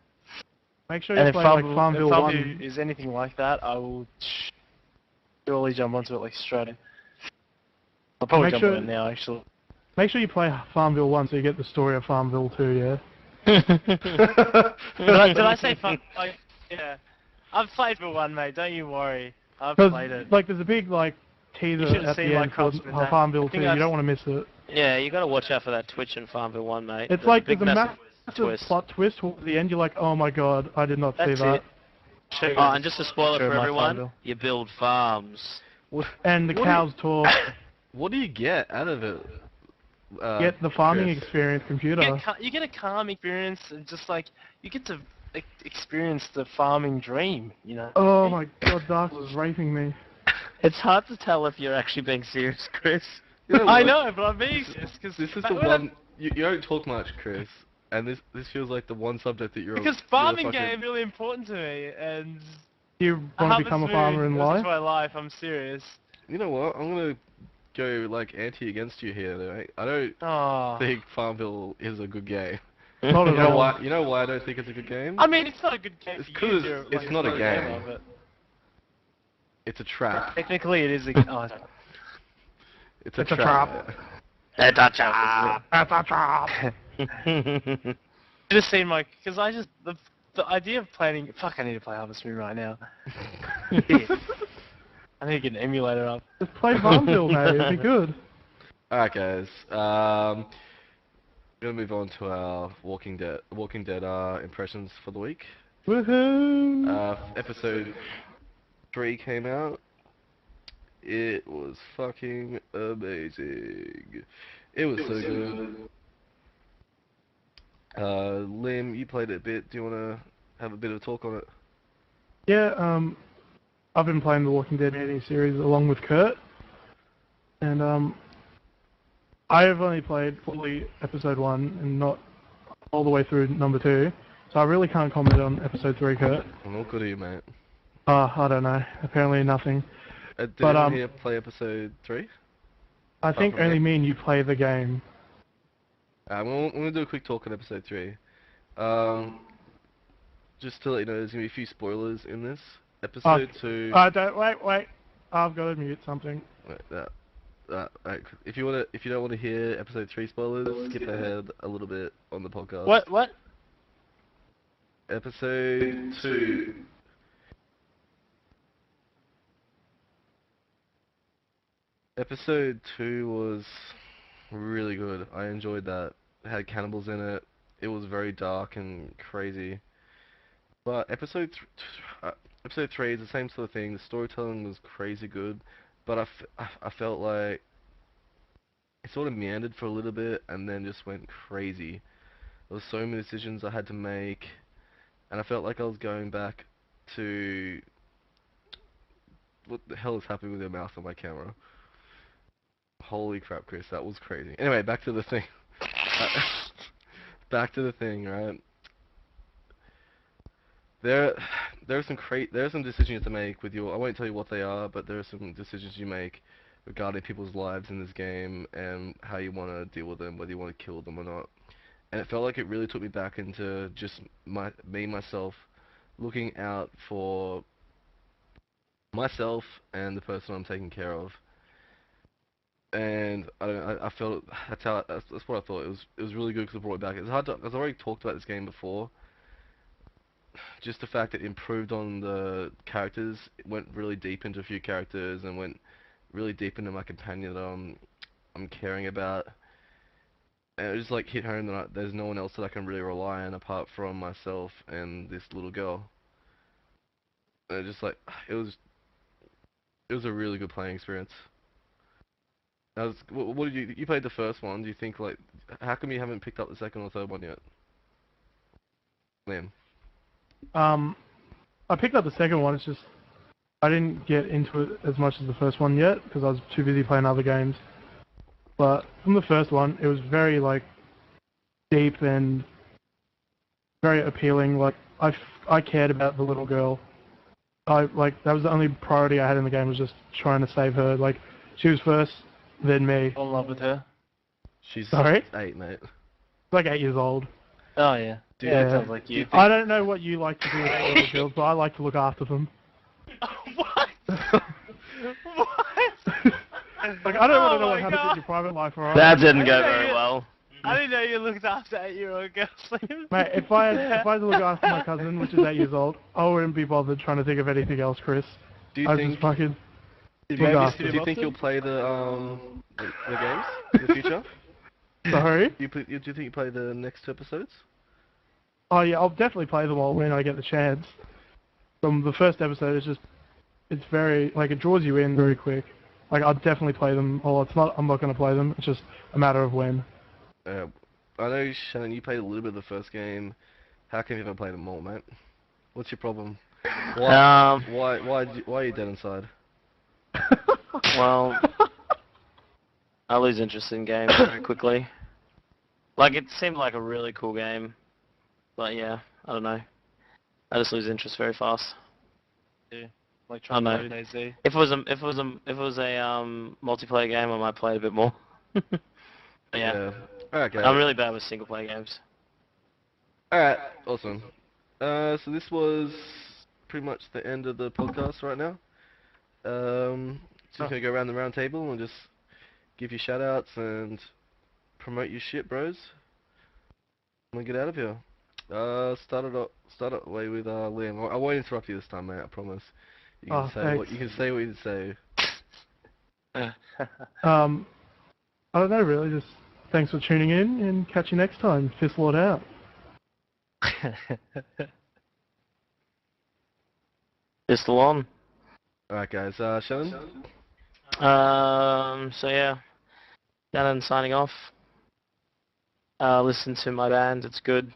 Make sure you play like Farmville if 1. Farmville is anything like that, I will surely jump onto it like straight in. I'll probably jump on it now, actually. Make sure you play Farmville 1 so you get the story of Farmville 2, yeah? did I say Farm? Like, yeah. I've played for 1, mate. Don't you worry. I've played it. Like, there's a big, like, teaser at the end for Farmville 2. You don't want to miss it. Yeah, you gotta watch out for that Twitch in Farmville 1, mate. It's like, there's a massive plot twist towards the end. You're like, oh my god, I did not see that. Oh, and just a spoiler for everyone, you build farms. And the cows talk. What do you get out of it? Get the farming Chris? experience computer. You get a calm experience, and just like, you get to experience the farming dream, you know? Oh my god, Dark was raping me. It's hard to tell if you're actually being serious, Chris. You know I what? know, but I'm being serious, because This is the one... You don't talk much, Chris. And this feels like the one subject that you're... Because farming game is really important to me, and... You want to become a farmer in life? my life, I'm serious. You know what? I'm gonna go, like, anti against you here, though. I don't think Farmville is a good game. Not at all. You know why I don't think it's a good game? I mean, it's not a good game It's for you. 'cause it's not a game. But It's a trap. technically, it is a... Oh, It's a It's a trap. It's a trap. That's a trap! you just seen my... Because I just... The idea of planning... Fuck, I need to play Harvest Moon right now. I need to get an emulator up. Just play Farmville, mate. It'd be good. Alright, guys. We're gonna move on to our Walking Dead impressions for the week. Woohoo! Episode 3 came out. It was fucking amazing. It was so good. Lim, you played it a bit. Do you wanna have a bit of a talk on it? Yeah, I've been playing the Walking Dead mini-series along with Kurt. And, I've only played fully episode 1 and not all the way through number 2. So I really can't comment on episode 3, Kurt. I'm not good at you, mate. I don't know. Apparently nothing. Did But, anyone here play episode 3? I think from only me. me and you play the game. We're gonna do a quick talk on episode 3. Just to let you know, there's gonna be a few spoilers in this. Episode 2... Wait. I've got to mute something. Wait, right, if you don't want to hear episode 3 spoilers, skip ahead a little bit on the podcast. What? Episode 2. Episode 2 was really good. I enjoyed that. It had cannibals in it. It was very dark and crazy. But episode 3 is the same sort of thing. The storytelling was crazy good, but I felt like it sort of meandered for a little bit and then just went crazy. There were so many decisions I had to make, and I felt like I was going back to... What the hell is happening with your mouth on my camera? Holy crap, Chris, that was crazy. Anyway, back to the thing. Back to the thing, right? There are some decisions you have to make with your... I won't tell you what they are, but there are some decisions you make regarding people's lives in this game and how you want to deal with them, whether you want to kill them or not. And it felt like it really took me back into just myself, looking out for myself and the person I'm taking care of. And I felt that's what I thought. It was really good because it brought it back. It's hard to, because I already talked about this game before, just the fact that it improved on the characters, it went really deep into a few characters and went really deep into my companion that I'm caring about. And it just like hit home that there's no one else that I can really rely on apart from myself and this little girl. And it just like it was a really good playing experience. What did you played the first one? Do you think like how come you haven't picked up the second or third one yet, Liam? I picked up the second one. It's just I didn't get into it as much as the first one yet because I was too busy playing other games. But from the first one, it was very like deep and very appealing. Like I cared about the little girl. That was the only priority I had in the game was just trying to save her. Like she was first, then me. Fall in love with her. She's Sorry? 8, mate. Like 8 years old. Oh yeah. Dude, Yeah, yeah. sounds like you. I don't know what you like to do with little girls, but I like to look after them. What? What? Like I don't want to know Oh what my happens in God. your private life, alright? That didn't go I know very you- well. I didn't know you looked after 8-year-old girls. Mate, if I had to look after my cousin, which is 8 years old, I wouldn't be bothered trying to think of anything else, Chris. Do you I think just fucking Did look you after do him you up think to? you'll play the games in the future? Sorry? Do you think you play the next 2 episodes? Oh yeah, I'll definitely play them all when I get the chance. From the first episode, it's very, like, it draws you in very quick. Like, I'll definitely play them all. I'm not going to play them. It's just a matter of when. I know, Shannon, you played a little bit of the first game. How come you haven't played them all, mate? What's your problem? Why are you dead inside? Well, I lose interest in games very quickly. Like, it seemed like a really cool game, but yeah, I don't know. I just lose interest very fast. Like trying I to know. play DayZ. If it was a multiplayer game, I might play it a bit more. But yeah, Alright, guys. I'm really bad with single player games. Alright, awesome. So this was pretty much the end of the podcast right now. Just gonna go around the round table and just give you shout outs and promote your shit, bros. I'm gonna get out of here. Start it away with Liam. I won't interrupt you this time, mate. I promise. You can Oh, say thanks. you can say what you say. I don't know, really. Just thanks for tuning in and catch you next time. Fist Lord out. Pistol on. Alright, guys. Shannon. So yeah, Shannon signing off. Listen to my band, it's good.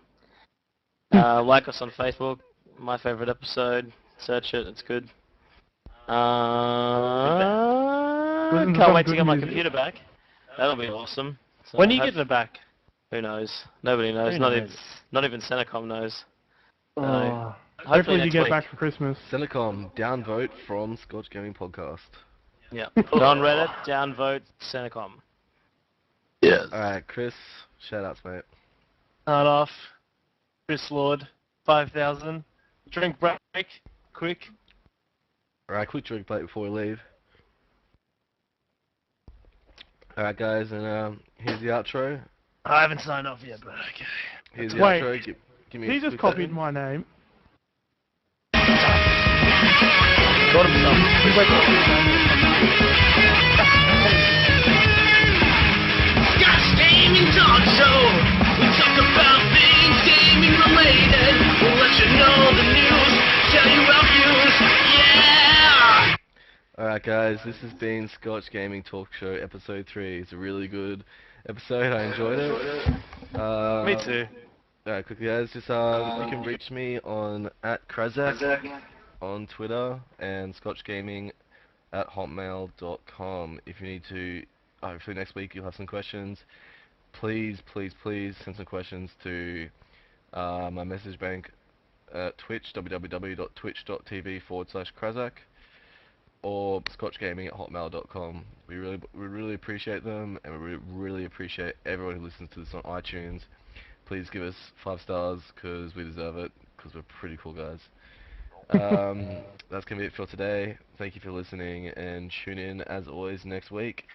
Like us on Facebook, my favorite episode. Search it, it's good. Listen to Can't some wait to good get my music. computer back. That'll be awesome. So When are you getting it back? Who knows? Nobody knows. Who Not knows? even not even Senecom knows. Oh. Hopefully you next get week. back for Christmas. Senecom, downvote from Scotch Gaming Podcast. Yeah. Put on Reddit, downvote Senecom. Yes. Alright, Chris, shout outs, mate. Start off. Chris Lord, 5,000. Drink break, quick. Alright, quick drink break before we leave. Alright, guys, and here's the outro. I haven't signed off yet, but okay. Here's the Wait. outro. Give me He a just quick copied second. my name. Got himself. Scotch Gaming Talk Show. We talk about things gaming related. We'll let you know the news, tell you our views. Yeah. Alright, guys, this has been Scotch Gaming Talk Show episode 3. It's a really good episode. I enjoyed it. Me too. Alright, quickly, guys, just you can reach me on @Krazak on Twitter and scotchgaming@hotmail.com. If you need to, hopefully next week you'll have some questions. Please send some questions to my message bank at Twitch, www.twitch.tv/Krazak, or scotchgaming@hotmail.com. We really appreciate them, and we really appreciate everyone who listens to this on iTunes. Please give us 5 stars, because we deserve it, because we're pretty cool guys. That's going to be it for today. Thank you for listening, and tune in as always next week.